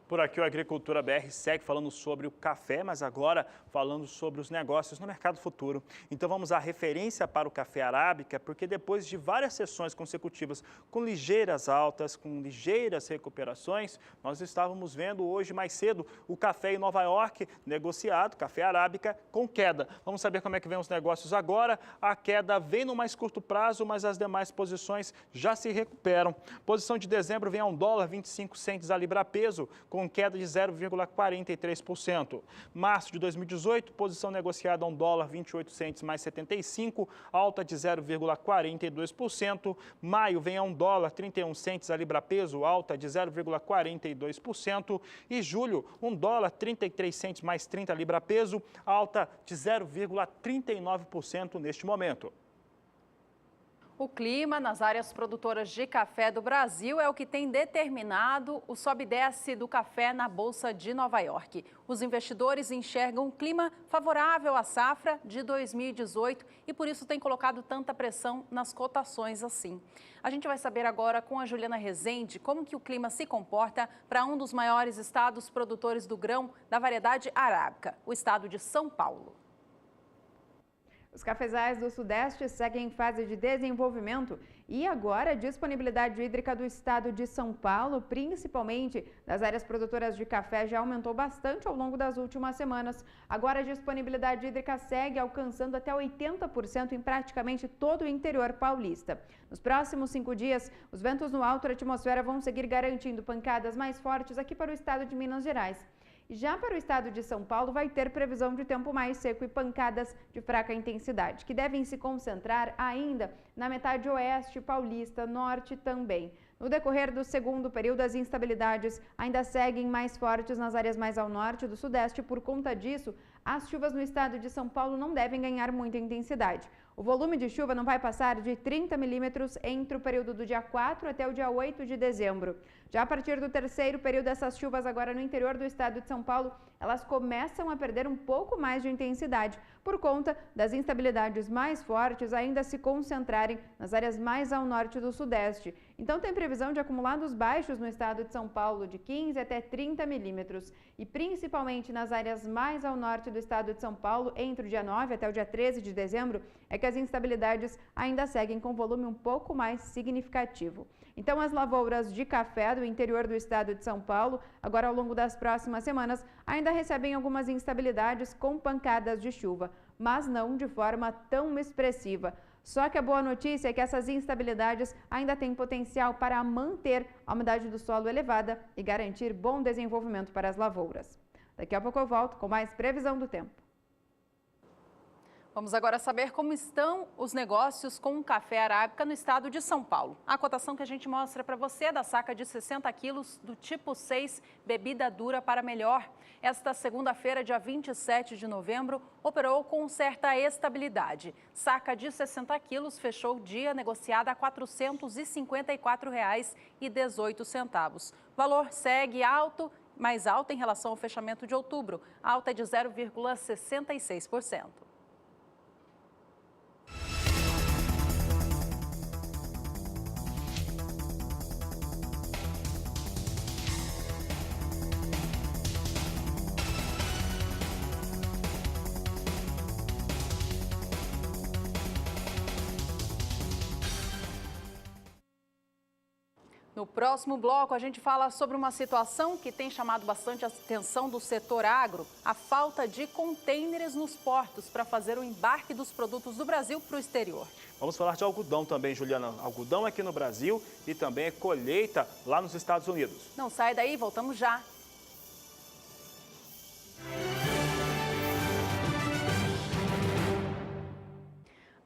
Por aqui o Agricultura BR segue falando sobre o café, mas agora falando sobre os negócios no mercado futuro. Então vamos à referência para o café arábica, porque depois de várias sessões consecutivas com ligeiras altas, com ligeiras recuperações, nós estávamos vendo hoje mais cedo o café em Nova York negociado, café arábica, com queda. Vamos saber como é que vem os negócios agora. A queda vem no mais curto prazo, mas as demais posições já se recuperam. Posição de dezembro vem a $1,25 a libra peso, com queda de 0,43%. Março de 2018, posição negociada a $1,28 mais 75, alta de 0,42%. Maio vem a $1,31 a libra peso, alta de 0,42%. E julho, $1,33 mais 30 libra peso, alta de 0,39% neste momento. O clima nas áreas produtoras de café do Brasil é o que tem determinado o sobe e desce do café na Bolsa de Nova York. Os investidores enxergam um clima favorável à safra de 2018 e por isso tem colocado tanta pressão nas cotações assim. A gente vai saber agora com a Juliana Rezende como que o clima se comporta para um dos maiores estados produtores do grão da variedade arábica, o estado de São Paulo. Os cafezais do Sudeste seguem em fase de desenvolvimento e agora a disponibilidade hídrica do estado de São Paulo, principalmente das áreas produtoras de café, já aumentou bastante ao longo das últimas semanas. Agora a disponibilidade hídrica segue alcançando até 80% em praticamente todo o interior paulista. Nos próximos 5 dias, os ventos no alto da atmosfera vão seguir garantindo pancadas mais fortes aqui para o estado de Minas Gerais. Já para o estado de São Paulo, vai ter previsão de tempo mais seco e pancadas de fraca intensidade, que devem se concentrar ainda na metade oeste paulista, norte também. No decorrer do segundo período, as instabilidades ainda seguem mais fortes nas áreas mais ao norte do sudeste. Por conta disso, as chuvas no estado de São Paulo não devem ganhar muita intensidade. O volume de chuva não vai passar de 30 milímetros entre o período do dia 4 até o dia 8 de dezembro. Já a partir do terceiro período, essas chuvas agora no interior do estado de São Paulo, elas começam a perder um pouco mais de intensidade, por conta das instabilidades mais fortes ainda se concentrarem nas áreas mais ao norte do sudeste. Então tem previsão de acumulados baixos no estado de São Paulo de 15 até 30 milímetros. E principalmente nas áreas mais ao norte do estado de São Paulo, entre o dia 9 até o dia 13 de dezembro, é que as instabilidades ainda seguem com volume um pouco mais significativo. Então as lavouras de café do interior do estado de São Paulo, agora ao longo das próximas semanas, ainda recebem algumas instabilidades com pancadas de chuva, mas não de forma tão expressiva. Só que a boa notícia é que essas instabilidades ainda têm potencial para manter a umidade do solo elevada e garantir bom desenvolvimento para as lavouras. Daqui a pouco eu volto com mais previsão do tempo. Vamos agora saber como estão os negócios com o café arábica no estado de São Paulo. A cotação que a gente mostra para você é da saca de 60 quilos do tipo 6, bebida dura para melhor. Esta segunda-feira, dia 27 de novembro, operou com certa estabilidade. Saca de 60 quilos fechou o dia negociada a R$ 454,18. O valor segue mais alto em relação ao fechamento de outubro, alta de 0,66%. No próximo bloco, a gente fala sobre uma situação que tem chamado bastante a atenção do setor agro, a falta de contêineres nos portos para fazer o embarque dos produtos do Brasil para o exterior. Vamos falar de algodão também, Juliana. Algodão aqui no Brasil e também é colheita lá nos Estados Unidos. Não sai daí, voltamos já.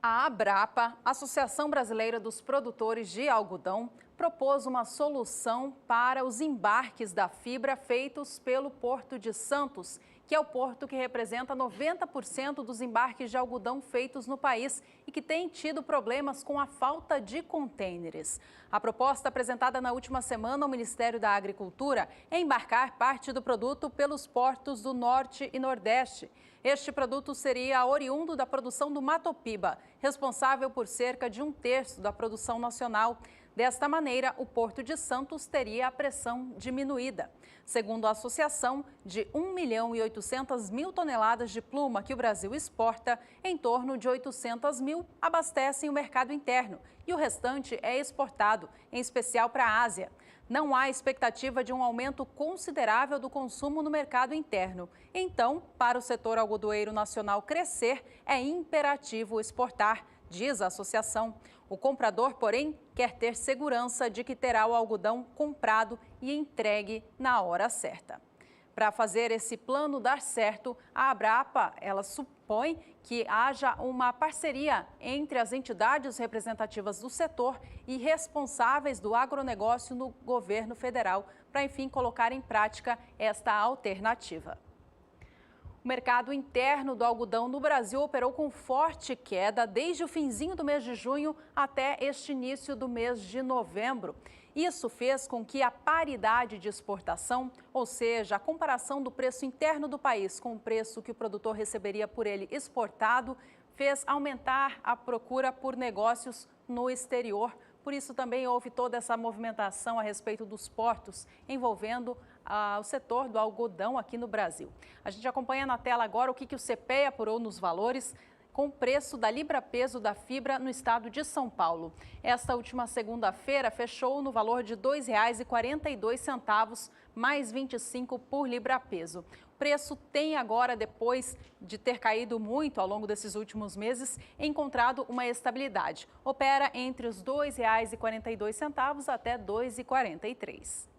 A Abrapa, Associação Brasileira dos Produtores de Algodão, propôs uma solução para os embarques da fibra feitos pelo Porto de Santos, que é o porto que representa 90% dos embarques de algodão feitos no país e que tem tido problemas com a falta de contêineres. A proposta apresentada na última semana ao Ministério da Agricultura é embarcar parte do produto pelos portos do Norte e Nordeste. Este produto seria oriundo da produção do Mato Piba, responsável por cerca de 1/3 da produção nacional. Desta maneira, o Porto de Santos teria a pressão diminuída. Segundo a associação, de 1.800.000 toneladas de pluma que o Brasil exporta, em torno de 800.000 abastecem o mercado interno e o restante é exportado, em especial para a Ásia. Não há expectativa de um aumento considerável do consumo no mercado interno. Então, para o setor algodoeiro nacional crescer, é imperativo exportar, diz a associação. O comprador, porém, quer ter segurança de que terá o algodão comprado e entregue na hora certa. Para fazer esse plano dar certo, a Abrapa, ela supõe que haja uma parceria entre as entidades representativas do setor e responsáveis do agronegócio no governo federal, para, enfim, colocar em prática esta alternativa. O mercado interno do algodão no Brasil operou com forte queda desde o finzinho do mês de junho até este início do mês de novembro. Isso fez com que a paridade de exportação, ou seja, a comparação do preço interno do país com o preço que o produtor receberia por ele exportado, fez aumentar a procura por negócios no exterior. Por isso também houve toda essa movimentação a respeito dos portos envolvendo o setor do algodão aqui no Brasil. A gente acompanha na tela agora o que o CPEA apurou nos valores com o preço da libra-peso da fibra no estado de São Paulo. Esta última segunda-feira fechou no valor de R$ 2,42, mais 25 por libra-peso. O preço tem agora, depois de ter caído muito ao longo desses últimos meses, encontrado uma estabilidade. Opera entre os R$ 2,42 até R$ 2,43.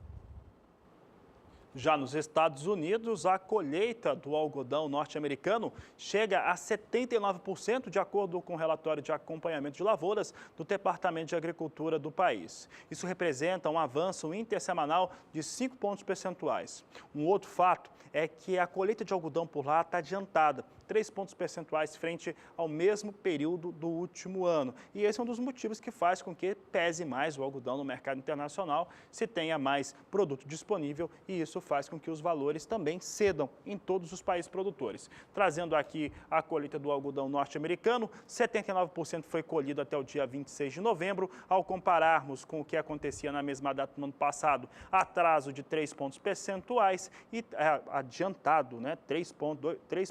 Já nos Estados Unidos, a colheita do algodão norte-americano chega a 79%, de acordo com o relatório de acompanhamento de lavouras do Departamento de Agricultura do país. Isso representa um avanço intersemanal de 5 pontos percentuais. Um outro fato é que a colheita de algodão por lá está adiantada, 3 pontos percentuais frente ao mesmo período do último ano. E esse é um dos motivos que faz com que pese mais o algodão no mercado internacional, se tenha mais produto disponível, e isso faz com que os valores também cedam em todos os países produtores. Trazendo aqui a colheita do algodão norte-americano, 79% foi colhido até o dia 26 de novembro. Ao compararmos com o que acontecia na mesma data do ano passado, atraso de 3 pontos percentuais e adiantado, 3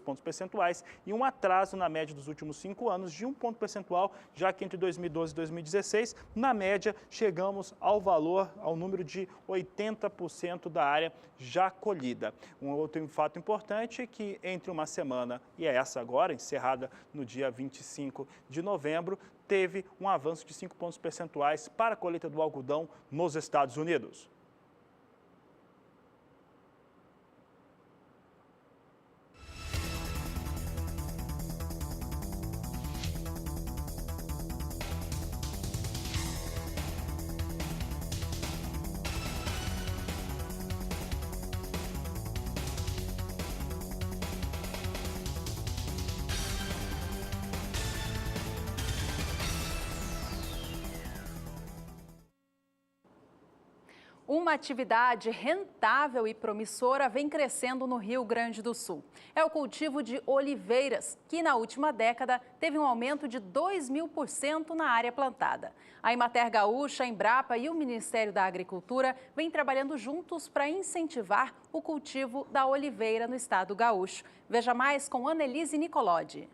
pontos percentuais, e um atraso na média dos últimos 5 anos de 1 ponto percentual, já que entre 2012 e 2016, na média, chegamos ao número de 80% da área já colhida. Um outro fato importante é que entre uma semana e essa agora, encerrada no dia 25 de novembro, teve um avanço de 5 pontos percentuais para a colheita do algodão nos Estados Unidos. Uma atividade rentável e promissora vem crescendo no Rio Grande do Sul. É o cultivo de oliveiras, que na última década teve um aumento de 2.000% na área plantada. A Emater Gaúcha, a Embrapa e o Ministério da Agricultura vêm trabalhando juntos para incentivar o cultivo da oliveira no estado gaúcho. Veja mais com Annelise Nicolodi.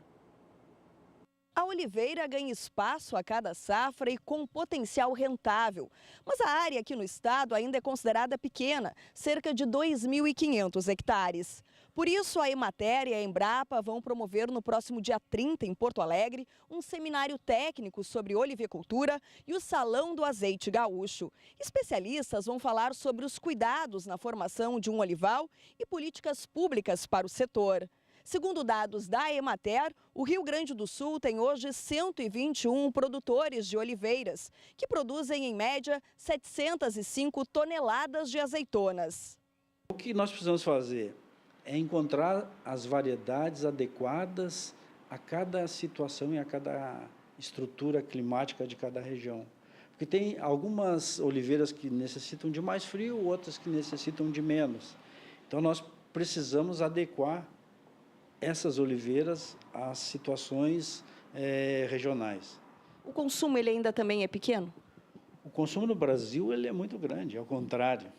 A oliveira ganha espaço a cada safra e com potencial rentável. Mas a área aqui no estado ainda é considerada pequena, cerca de 2.500 hectares. Por isso, a Emater e a Embrapa vão promover no próximo dia 30, em Porto Alegre, um seminário técnico sobre olivicultura e o Salão do Azeite Gaúcho. Especialistas vão falar sobre os cuidados na formação de um olival e políticas públicas para o setor. Segundo dados da Emater, o Rio Grande do Sul tem hoje 121 produtores de oliveiras, que produzem em média 705 toneladas de azeitonas. O que nós precisamos fazer é encontrar as variedades adequadas a cada situação e a cada estrutura climática de cada região. Porque tem algumas oliveiras que necessitam de mais frio, outras que necessitam de menos. Então nós precisamos adequar essas oliveiras às situações regionais. O consumo ele ainda também é pequeno? O consumo no Brasil ele é muito grande, ao contrário.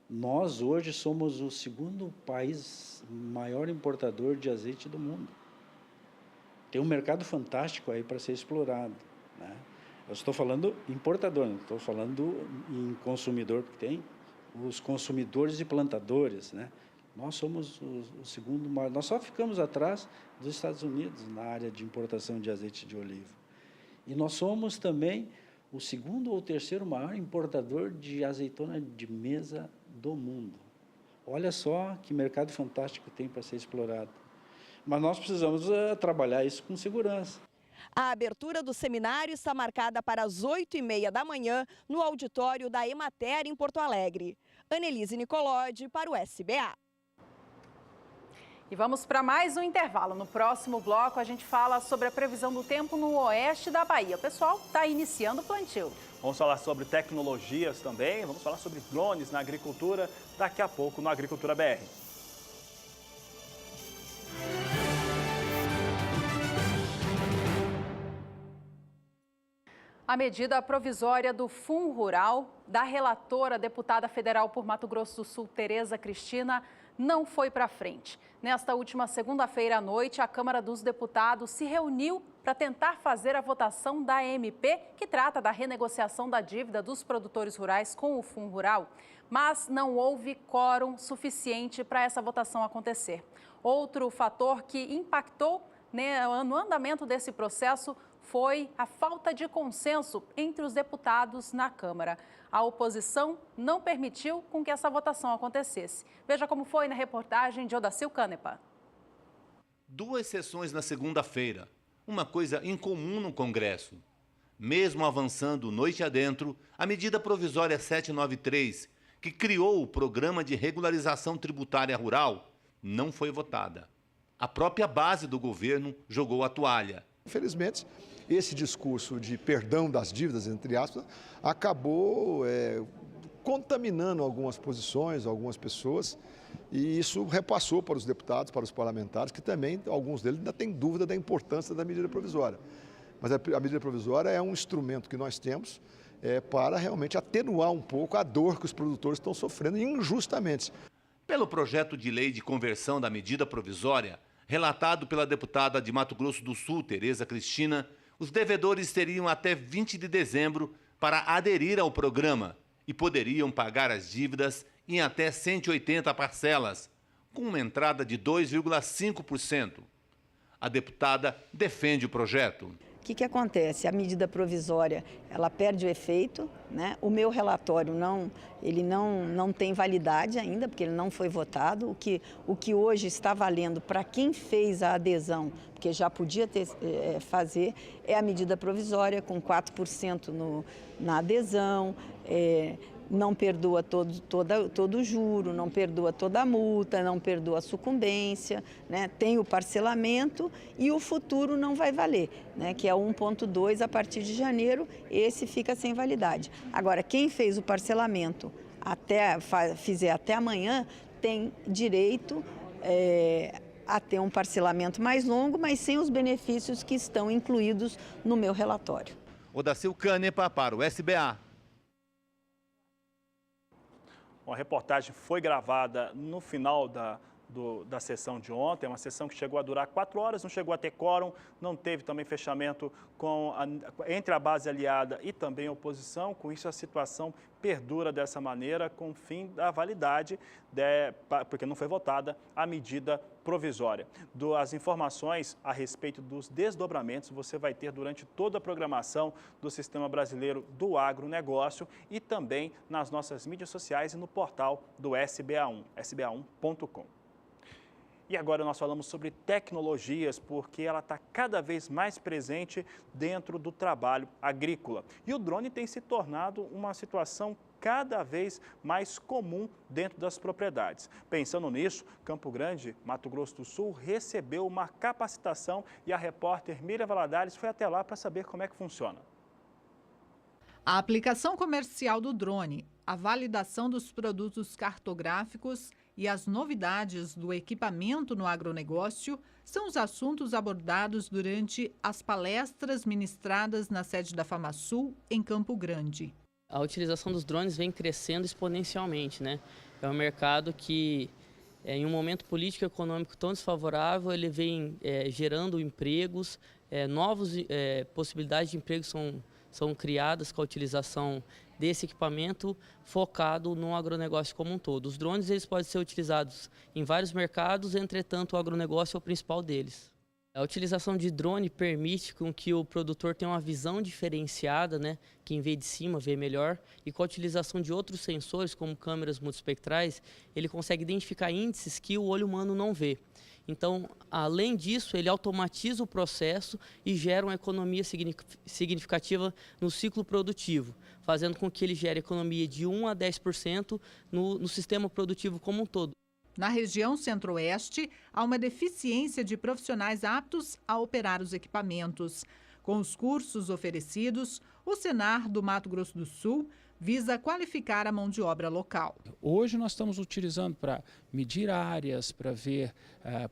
Nós hoje somos o segundo país maior importador de azeite do mundo. Tem um mercado fantástico aí para ser explorado, né? Eu estou falando importador, não estou falando em consumidor, porque tem os consumidores e plantadores, né? Nós somos o segundo maior, nós só ficamos atrás dos Estados Unidos na área de importação de azeite de oliva. E nós somos também o segundo ou terceiro maior importador de azeitona de mesa do mundo. Olha só que mercado fantástico tem para ser explorado. Mas nós precisamos trabalhar isso com segurança. A abertura do seminário está marcada para as 8h30 da manhã no auditório da Emater, em Porto Alegre. Annelise Nicolodi para o SBA. E vamos para mais um intervalo. No próximo bloco, a gente fala sobre a previsão do tempo no oeste da Bahia. O pessoal está iniciando o plantio. Vamos falar sobre tecnologias também, vamos falar sobre drones na agricultura, daqui a pouco no Agricultura BR. A medida provisória do Fundo Rural, da relatora deputada federal por Mato Grosso do Sul, Tereza Cristina, não foi para frente. Nesta última segunda-feira à noite, a Câmara dos Deputados se reuniu para tentar fazer a votação da MP, que trata da renegociação da dívida dos produtores rurais com o Fundo Rural. Mas não houve quórum suficiente para essa votação acontecer. Outro fator que impactou no andamento desse processo foi a falta de consenso entre os deputados na Câmara. A oposição não permitiu com que essa votação acontecesse. Veja como foi na reportagem de Odacil Canepa. 2 sessões na segunda-feira, uma coisa incomum no Congresso. Mesmo avançando noite adentro, a medida provisória 793, que criou o Programa de Regularização Tributária Rural, não foi votada. A própria base do governo jogou a toalha. Infelizmente, esse discurso de perdão das dívidas, entre aspas, acabou contaminando algumas posições, algumas pessoas, e isso repassou para os deputados, para os parlamentares, que também, alguns deles, ainda têm dúvida da importância da medida provisória. Mas a medida provisória é um instrumento que nós temos para realmente atenuar um pouco a dor que os produtores estão sofrendo injustamente. Pelo projeto de lei de conversão da medida provisória, relatado pela deputada de Mato Grosso do Sul, Tereza Cristina, os devedores teriam até 20 de dezembro para aderir ao programa e poderiam pagar as dívidas em até 180 parcelas, com uma entrada de 2,5%. A deputada defende o projeto. O que acontece? A medida provisória, ela perde o efeito, né? O meu relatório não tem validade ainda, porque ele não foi votado. O que hoje está valendo para quem fez a adesão, porque já podia fazer, é a medida provisória com 4% na adesão, não perdoa todo o juro, não perdoa toda a multa, não perdoa a sucumbência, né? Tem o parcelamento e o futuro não vai valer, né? Que é 1,2 a partir de janeiro, esse fica sem validade. Agora, quem fez o parcelamento fizer até amanhã, tem direito a ter um parcelamento mais longo, mas sem os benefícios que estão incluídos no meu relatório. Odacil Canepa para o SBA. A reportagem foi gravada no final da sessão de ontem, uma sessão que chegou a durar 4 horas, não chegou a ter quórum, não teve também fechamento entre a base aliada e também a oposição. Com isso, a situação perdura dessa maneira, com o fim da validade, porque não foi votada a medida provisória. As informações a respeito dos desdobramentos você vai ter durante toda a programação do Sistema Brasileiro do Agronegócio e também nas nossas mídias sociais e no portal do SBA1, sba1.com. E agora nós falamos sobre tecnologias, porque ela está cada vez mais presente dentro do trabalho agrícola. E o drone tem se tornado uma situação cada vez mais comum dentro das propriedades. Pensando nisso, Campo Grande, Mato Grosso do Sul, recebeu uma capacitação e a repórter Miriam Valadares foi até lá para saber como é que funciona. A aplicação comercial do drone, a validação dos produtos cartográficos e as novidades do equipamento no agronegócio são os assuntos abordados durante as palestras ministradas na sede da FamaSul, em Campo Grande. A utilização dos drones vem crescendo exponencialmente, né? É um mercado que, em um momento político e econômico tão desfavorável, ele vem gerando empregos, novas possibilidades de emprego são criadas com a utilização desse equipamento focado no agronegócio como um todo. Os drones eles podem ser utilizados em vários mercados, entretanto o agronegócio é o principal deles. A utilização de drone permite com que o produtor tenha uma visão diferenciada, né? Quem vê de cima vê melhor, e com a utilização de outros sensores, como câmeras multiespectrais, ele consegue identificar índices que o olho humano não vê. Então, além disso, ele automatiza o processo e gera uma economia significativa no ciclo produtivo, fazendo com que ele gere economia de 1 a 10% no sistema produtivo como um todo. Na região centro-oeste, há uma deficiência de profissionais aptos a operar os equipamentos. Com os cursos oferecidos, o Senar do Mato Grosso do Sul visa qualificar a mão de obra local. Hoje nós estamos utilizando para medir áreas, para ver,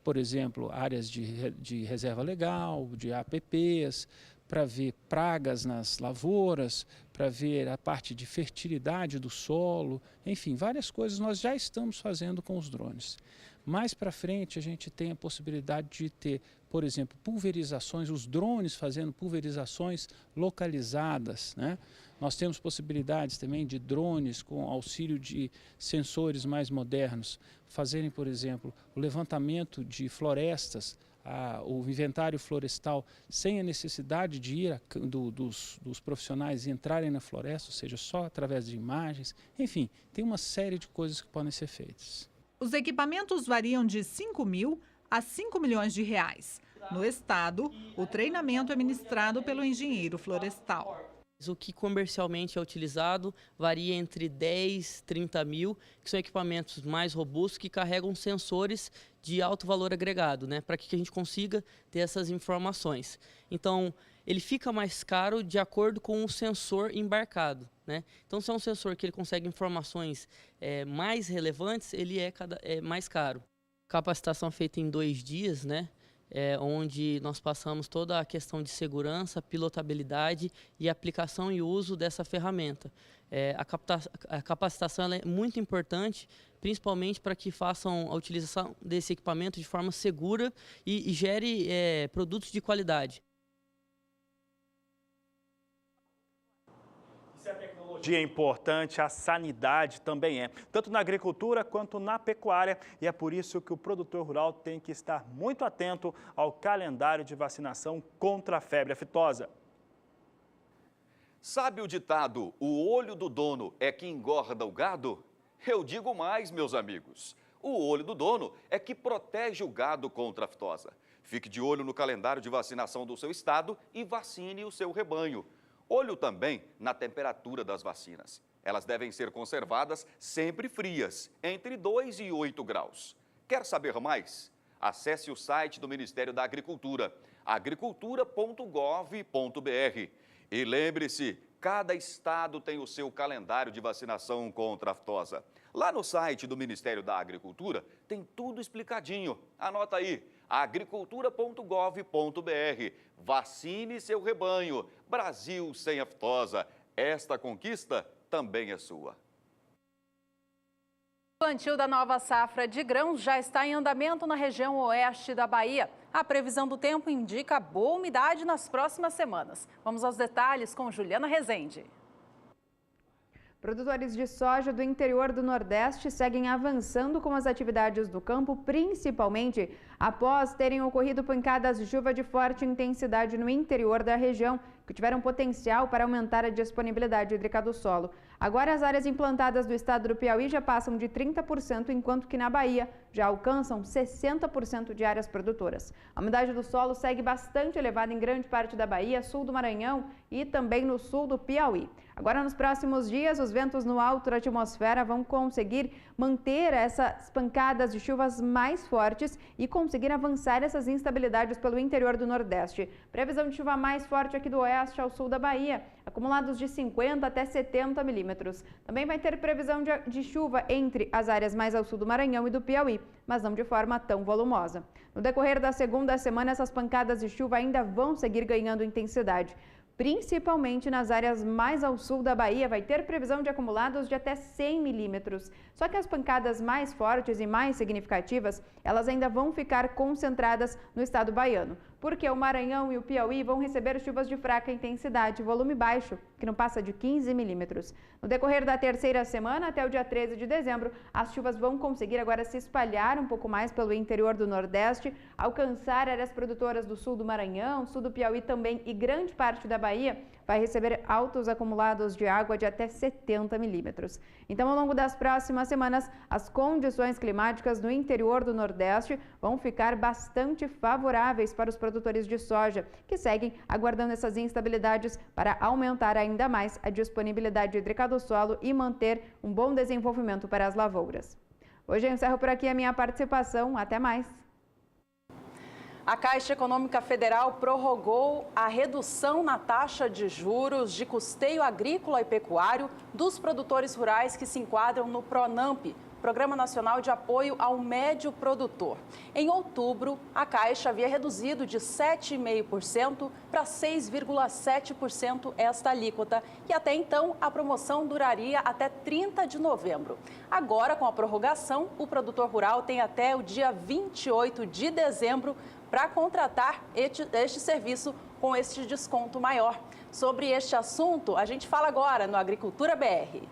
por exemplo, áreas de reserva legal, de APPs, para ver pragas nas lavouras, para ver a parte de fertilidade do solo, enfim, várias coisas nós já estamos fazendo com os drones. Mais para frente a gente tem a possibilidade de ter, por exemplo, pulverizações, os drones fazendo pulverizações localizadas, né? Nós temos possibilidades também de drones com auxílio de sensores mais modernos, fazerem, por exemplo, o levantamento de florestas, o inventário florestal sem a necessidade de ir dos profissionais entrarem na floresta, ou seja, só através de imagens. Enfim, tem uma série de coisas que podem ser feitas. Os equipamentos variam de 5 mil a 5 milhões de reais. No estado, o treinamento é ministrado pelo engenheiro florestal. O que comercialmente é utilizado varia entre 10 e 30 mil, que são equipamentos mais robustos que carregam sensores de alto valor agregado, né, para que a gente consiga ter essas informações. Então, ele fica mais caro de acordo com o sensor embarcado, né? Então, se é um sensor que ele consegue informações mais relevantes, ele é mais caro. Capacitação feita em 2 dias, né? Onde nós passamos toda a questão de segurança, pilotabilidade e aplicação e uso dessa ferramenta. A capacitação ela é muito importante, principalmente para que façam a utilização desse equipamento de forma segura e gere produtos de qualidade. Se a tecnologia é importante, a sanidade também é, tanto na agricultura quanto na pecuária, e é por isso que o produtor rural tem que estar muito atento ao calendário de vacinação contra a febre aftosa. Sabe o ditado, o olho do dono é que engorda o gado? Eu digo mais, meus amigos. O olho do dono é que protege o gado contra a aftosa. Fique de olho no calendário de vacinação do seu estado e vacine o seu rebanho. Olho também na temperatura das vacinas. Elas devem ser conservadas sempre frias, entre 2 e 8 graus. Quer saber mais? Acesse o site do Ministério da Agricultura, agricultura.gov.br. E lembre-se, cada estado tem o seu calendário de vacinação contra a aftosa. Lá no site do Ministério da Agricultura tem tudo explicadinho. Anota aí, agricultura.gov.br. Vacine seu rebanho. Brasil sem aftosa. Esta conquista também é sua. O plantio da nova safra de grãos já está em andamento na região oeste da Bahia. A previsão do tempo indica boa umidade nas próximas semanas. Vamos aos detalhes com Juliana Rezende. Produtores de soja do interior do Nordeste seguem avançando com as atividades do campo, principalmente após terem ocorrido pancadas de chuva de forte intensidade no interior da região, que tiveram potencial para aumentar a disponibilidade hídrica do solo. Agora, as áreas implantadas do estado do Piauí já passam de 30%, enquanto que na Bahia já alcançam 60% de áreas produtoras. A umidade do solo segue bastante elevada em grande parte da Bahia, sul do Maranhão e também no sul do Piauí. Agora, nos próximos dias, os ventos no alto da atmosfera vão conseguir manter essas pancadas de chuvas mais fortes e conseguir avançar essas instabilidades pelo interior do Nordeste. Previsão de chuva mais forte aqui do oeste ao sul da Bahia, acumulados de 50 até 70 milímetros. Também vai ter previsão de chuva entre as áreas mais ao sul do Maranhão e do Piauí, mas não de forma tão volumosa. No decorrer da segunda semana, essas pancadas de chuva ainda vão seguir ganhando intensidade. principalmente nas áreas mais ao sul da Bahia. Vai ter previsão de acumulados de até 100 milímetros. Só que as pancadas mais fortes e mais significativas, elas ainda vão ficar concentradas no estado baiano, porque o Maranhão e o Piauí vão receber chuvas de fraca intensidade, volume baixo, que não passa de 15 milímetros. No decorrer da terceira semana, até o dia 13 de dezembro, as chuvas vão conseguir agora se espalhar um pouco mais pelo interior do Nordeste, alcançar áreas produtoras do sul do Maranhão, sul do Piauí também e grande parte da Bahia vai receber altos acumulados de água de até 70 milímetros. Então, ao longo das próximas semanas, as condições climáticas no interior do Nordeste vão ficar bastante favoráveis para os produtores de soja, que seguem aguardando essas instabilidades para aumentar ainda mais a disponibilidade hídrica do solo e manter um bom desenvolvimento para as lavouras. Hoje eu encerro por aqui a minha participação. Até mais! A Caixa Econômica Federal prorrogou a redução na taxa de juros de custeio agrícola e pecuário dos produtores rurais que se enquadram no PRONAMP, Programa Nacional de Apoio ao Médio Produtor. Em outubro, a Caixa havia reduzido de 7,5% para 6,7% esta alíquota e até então a promoção duraria até 30 de novembro. Agora, com a prorrogação, o produtor rural tem até o dia 28 de dezembro para contratar este serviço com este desconto maior. Sobre este assunto, a gente fala agora no Agricultura BR.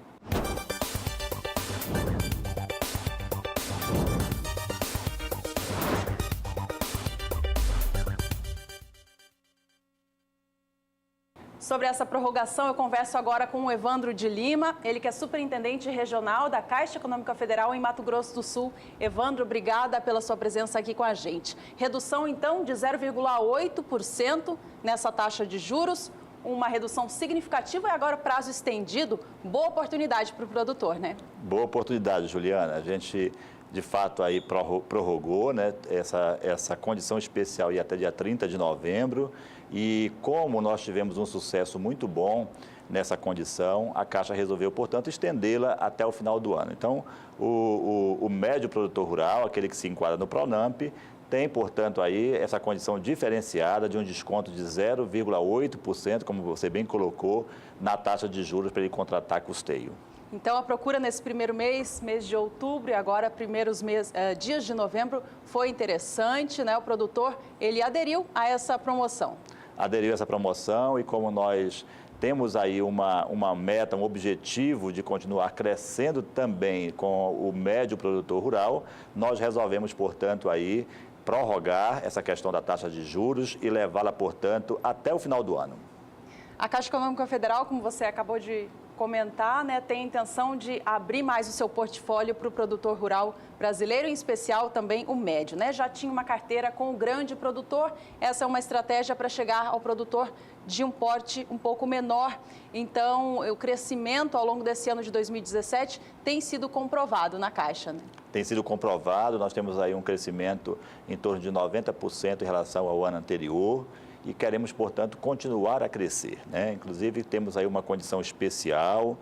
Sobre essa prorrogação, eu converso agora com o Evandro de Lima, ele que é superintendente regional da Caixa Econômica Federal em Mato Grosso do Sul. Evandro, obrigada pela sua presença aqui com a gente. Redução, então, de 0,8% nessa taxa de juros, uma redução significativa e agora prazo estendido. Boa oportunidade para o produtor, né? Boa oportunidade, Juliana. A gente, de fato, aí prorrogou, né, essa condição especial e até dia 30 de novembro. E como nós tivemos um sucesso muito bom nessa condição, a Caixa resolveu, portanto, estendê-la até o final do ano. Então, o médio produtor rural, aquele que se enquadra no PRONAMP, tem, portanto, aí essa condição diferenciada de um desconto de 0,8%, como você bem colocou, na taxa de juros para ele contratar custeio. Então, a procura nesse primeiro mês de outubro e agora primeiros dias de novembro foi interessante, né? O produtor, ele aderiu a essa promoção. Aderiu a essa promoção e como nós temos aí uma meta, um objetivo de continuar crescendo também com o médio produtor rural, nós resolvemos, portanto, aí prorrogar essa questão da taxa de juros e levá-la, portanto, até o final do ano. A Caixa Econômica Federal, como você acabou de comentar, né, tem a intenção de abrir mais o seu portfólio para o produtor rural brasileiro, em especial também o médio, né? Já tinha uma carteira com o grande produtor, essa é uma estratégia para chegar ao produtor de um porte um pouco menor. Então, o crescimento ao longo desse ano de 2017 tem sido comprovado na Caixa, né? Tem sido comprovado, nós temos aí um crescimento em torno de 90% em relação ao ano anterior. E queremos, portanto, continuar a crescer, né? Inclusive, temos aí uma condição especial,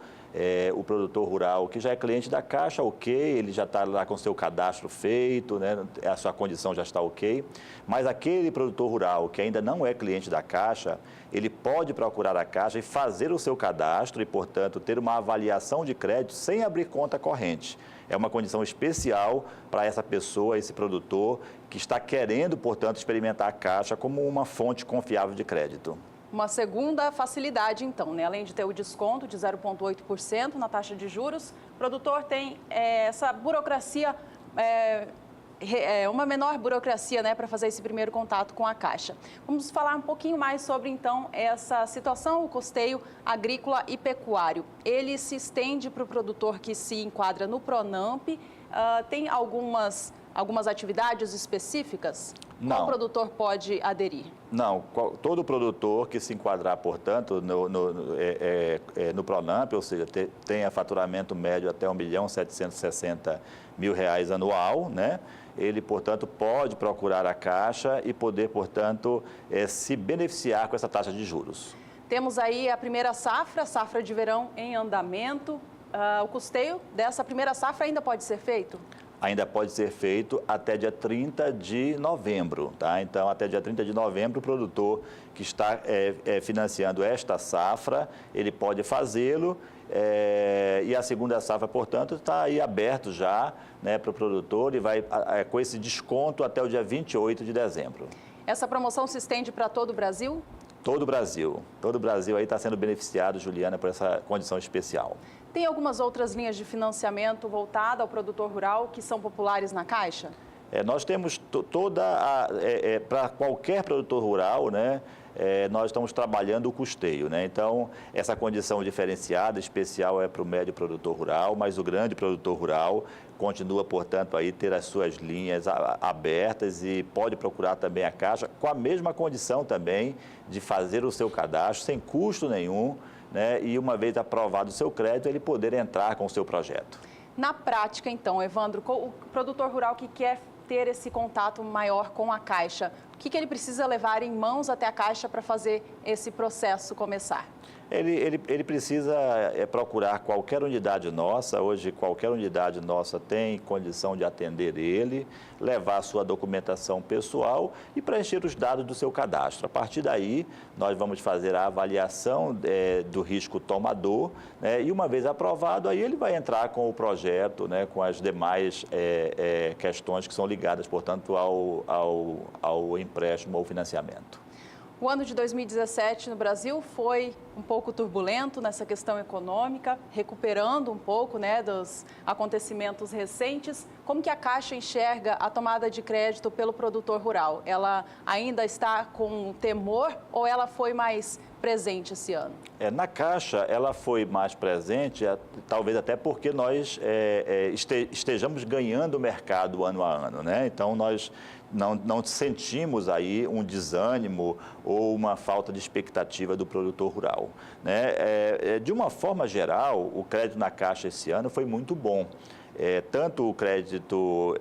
o produtor rural que já é cliente da Caixa, ok, ele já está lá com o seu cadastro feito, né? A sua condição já está ok, mas aquele produtor rural que ainda não é cliente da Caixa, ele pode procurar a Caixa e fazer o seu cadastro e, portanto, ter uma avaliação de crédito sem abrir conta corrente. É uma condição especial para essa pessoa, esse produtor, que está querendo, portanto, experimentar a Caixa como uma fonte confiável de crédito. Uma segunda facilidade, então, né? Além de ter o desconto de 0,8% na taxa de juros, o produtor tem essa burocracia, uma menor burocracia, né, para fazer esse primeiro contato com a Caixa. Vamos falar um pouquinho mais sobre, então, essa situação, o custeio agrícola e pecuário. Ele se estende para o produtor que se enquadra no PRONAMP. Tem algumas atividades específicas? Não. Qual produtor pode aderir? Não, todo produtor que se enquadrar, portanto, no PRONAMP, ou seja, tenha faturamento médio até R$ 1.760.000 anual, né? Ele, portanto, pode procurar a Caixa e poder, portanto, se beneficiar com essa taxa de juros. Temos aí a primeira safra de verão em andamento. O custeio dessa primeira safra ainda pode ser feito? ainda pode ser feito até dia 30 de novembro, tá? Então, até dia 30 de novembro, o produtor que está financiando esta safra, ele pode fazê-lo. E a segunda safra, portanto, está aí aberto já, né, para o produtor e vai com esse desconto até o dia 28 de dezembro. Essa promoção se estende para todo o Brasil? Todo o Brasil. Todo o Brasil aí está sendo beneficiado, Juliana, por essa condição especial. Tem algumas outras linhas de financiamento voltadas ao produtor rural que são populares na Caixa? Nós temos para qualquer produtor rural, né? Nós estamos trabalhando o custeio, né? Então, essa condição diferenciada, especial, é para o médio produtor rural, mas o grande produtor rural continua, portanto, aí ter as suas linhas abertas e pode procurar também a Caixa com a mesma condição também de fazer o seu cadastro sem custo nenhum, né? E uma vez aprovado o seu crédito, ele poder entrar com o seu projeto. Na prática, então, Evandro, o produtor rural que quer ter esse contato maior com a Caixa, o que ele precisa levar em mãos até a Caixa para fazer esse processo começar? Ele precisa procurar qualquer unidade nossa. Hoje, qualquer unidade nossa tem condição de atender ele, levar a sua documentação pessoal e preencher os dados do seu cadastro. A partir daí, nós vamos fazer a avaliação do risco tomador, né? E uma vez aprovado, aí ele vai entrar com o projeto, né, com as demais questões que são ligadas, portanto, ao empréstimo ou financiamento. O ano de 2017 no Brasil foi um pouco turbulento nessa questão econômica, recuperando um pouco, né, dos acontecimentos recentes. Como que a Caixa enxerga a tomada de crédito pelo produtor rural? Ela ainda está com temor ou ela foi mais presente esse ano? Na Caixa, ela foi mais presente, talvez até porque nós estejamos ganhando o mercado ano a ano, né? Então, nós não sentimos aí um desânimo ou uma falta de expectativa do produtor rural, né? De uma forma geral, o crédito na Caixa esse ano foi muito bom. Tanto o crédito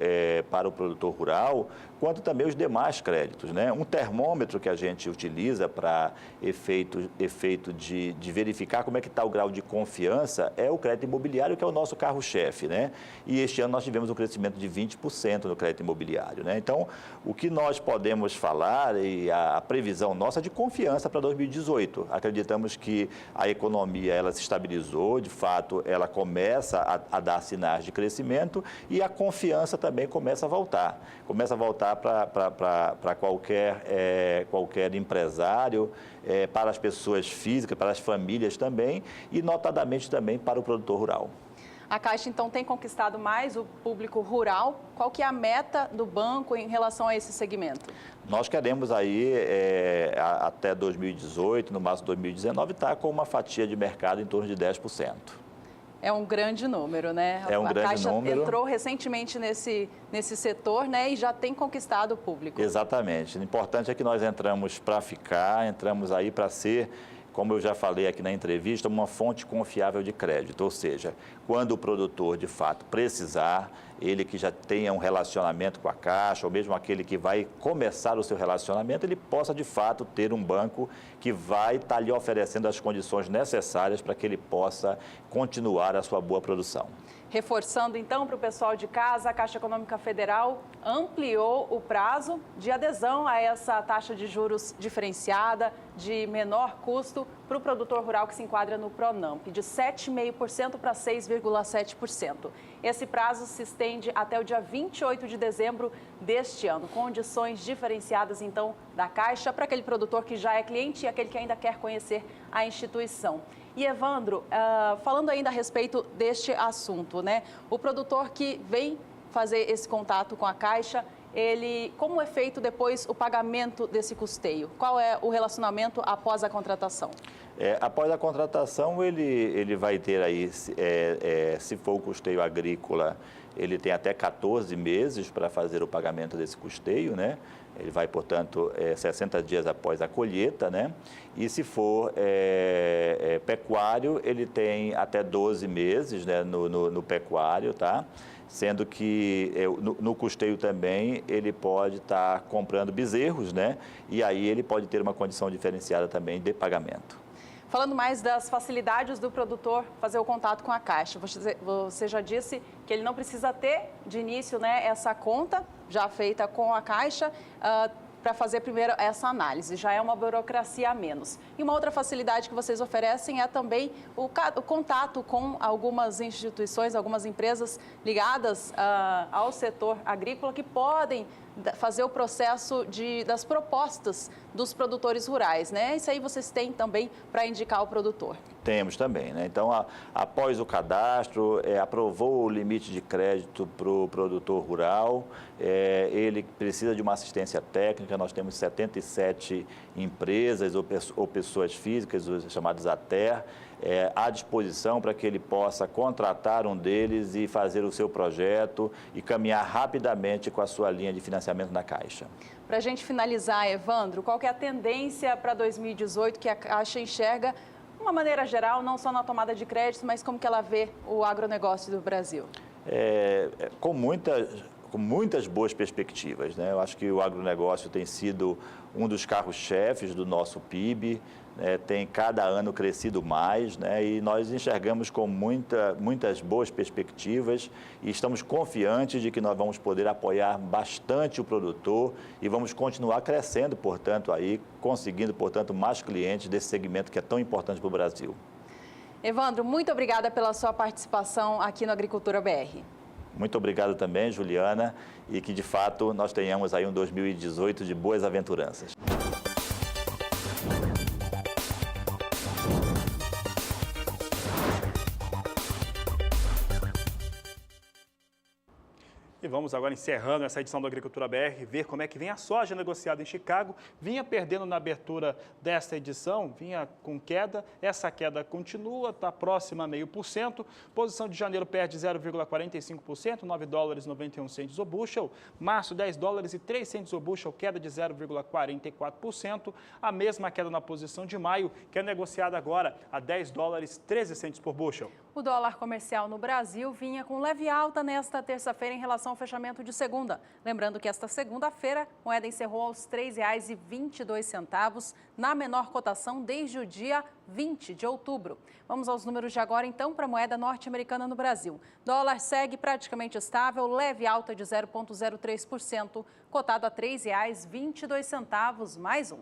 para o produtor rural, quanto também os demais créditos, né? Um termômetro que a gente utiliza para efeito de verificar como é que está o grau de confiança é o crédito imobiliário, que é o nosso carro-chefe, né? E este ano nós tivemos um crescimento de 20% no crédito imobiliário, né? Então, o que nós podemos falar e a previsão nossa é de confiança para 2018. Acreditamos que a economia ela se estabilizou, de fato, ela começa a dar sinais de crescimento e a confiança também começa a voltar. Começa a voltar para qualquer empresário, para as pessoas físicas, para as famílias também e, notadamente, também para o produtor rural. A Caixa, então, tem conquistado mais o público rural. Qual que é a meta do banco em relação a esse segmento? Nós queremos aí, até 2018, no máximo 2019, estar com uma fatia de mercado em torno de 10%. É um grande número, né? É um grande número. A Caixa entrou recentemente nesse setor, né, e já tem conquistado o público. Exatamente. O importante é que nós entramos para ficar, entramos aí para ser, como eu já falei aqui na entrevista, uma fonte confiável de crédito. Ou seja, quando o produtor, de fato, precisar, ele que já tenha um relacionamento com a Caixa, ou mesmo aquele que vai começar o seu relacionamento, ele possa, de fato, ter um banco que vai estar lhe oferecendo as condições necessárias para que ele possa continuar a sua boa produção. Reforçando, então, para o pessoal de casa, a Caixa Econômica Federal ampliou o prazo de adesão a essa taxa de juros diferenciada, de menor custo, para o produtor rural que se enquadra no Pronamp, de 7,5% para 6,7%. Esse prazo se estende até o dia 28 de dezembro deste ano. Condições diferenciadas, então, da Caixa para aquele produtor que já é cliente e aquele que ainda quer conhecer a instituição. E, Evandro, falando ainda a respeito deste assunto, né? O produtor que vem fazer esse contato com a Caixa, como é feito depois o pagamento desse custeio? Qual é o relacionamento após a contratação? Após a contratação, ele vai ter aí, se for o custeio agrícola, ele tem até 14 meses para fazer o pagamento desse custeio, né? Ele vai, portanto, 60 dias após a colheita, né? E se for pecuário, ele tem até 12 meses, né, no pecuário, tá? Sendo que no custeio também ele pode estar comprando bezerros, né? E aí ele pode ter uma condição diferenciada também de pagamento. Falando mais das facilidades do produtor fazer o contato com a Caixa, você já disse que ele não precisa ter de início, né, essa conta já feita com a Caixa para fazer primeiro essa análise, já é uma burocracia a menos. E uma outra facilidade que vocês oferecem é também o contato com algumas instituições, algumas empresas ligadas ao setor agrícola que podem fazer o processo das propostas dos produtores rurais, né? Isso aí vocês têm também para indicar o produtor. Temos também, né? Então, após o cadastro, aprovou o limite de crédito para o produtor rural, ele precisa de uma assistência técnica, nós temos 77 empresas ou pessoas físicas, os chamados ATER, à disposição para que ele possa contratar um deles e fazer o seu projeto e caminhar rapidamente com a sua linha de financiamento na Caixa. Para a gente finalizar, Evandro, qual que é a tendência para 2018 que a Caixa enxerga, de uma maneira geral, não só na tomada de crédito, mas como que ela vê o agronegócio do Brasil? Com muitas boas perspectivas, né? Eu acho que o agronegócio tem sido um dos carros-chefes do nosso PIB, tem cada ano crescido mais, né? E nós enxergamos com muitas boas perspectivas e estamos confiantes de que nós vamos poder apoiar bastante o produtor e vamos continuar crescendo, portanto, conseguindo, portanto, mais clientes desse segmento que é tão importante para o Brasil. Evandro, muito obrigada pela sua participação aqui no Agricultura BR. Muito obrigado também, Juliana, e que, de fato, nós tenhamos aí um 2018 de boas aventuranças. E vamos agora encerrando essa edição do Agricultura BR, ver como é que vem a soja negociada em Chicago. Vinha perdendo na abertura desta edição, vinha com queda. Essa queda continua, está próxima a 0,5%. Posição de janeiro perde 0,45%, $9,91 o bushel. Março, $10,03 o bushel, queda de 0,44%. A mesma queda na posição de maio, que é negociada agora a $10,13 por bushel. O dólar comercial no Brasil vinha com leve alta nesta terça-feira em relação ao fechamento de segunda. Lembrando que esta segunda-feira, a moeda encerrou aos R$ 3,22, na menor cotação desde o dia 20 de outubro. Vamos aos números de agora, então, para a moeda norte-americana no Brasil. Dólar segue praticamente estável, leve alta de 0,03%, cotado a R$ 3,22, mais um.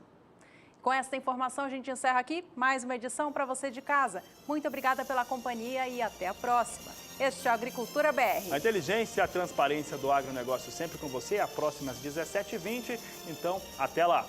Com esta informação, a gente encerra aqui mais uma edição para você de casa. Muito obrigada pela companhia e até a próxima. Este é o Agricultura BR. A inteligência e a transparência do agronegócio sempre com você. A próxima às 17h20. Então, até lá.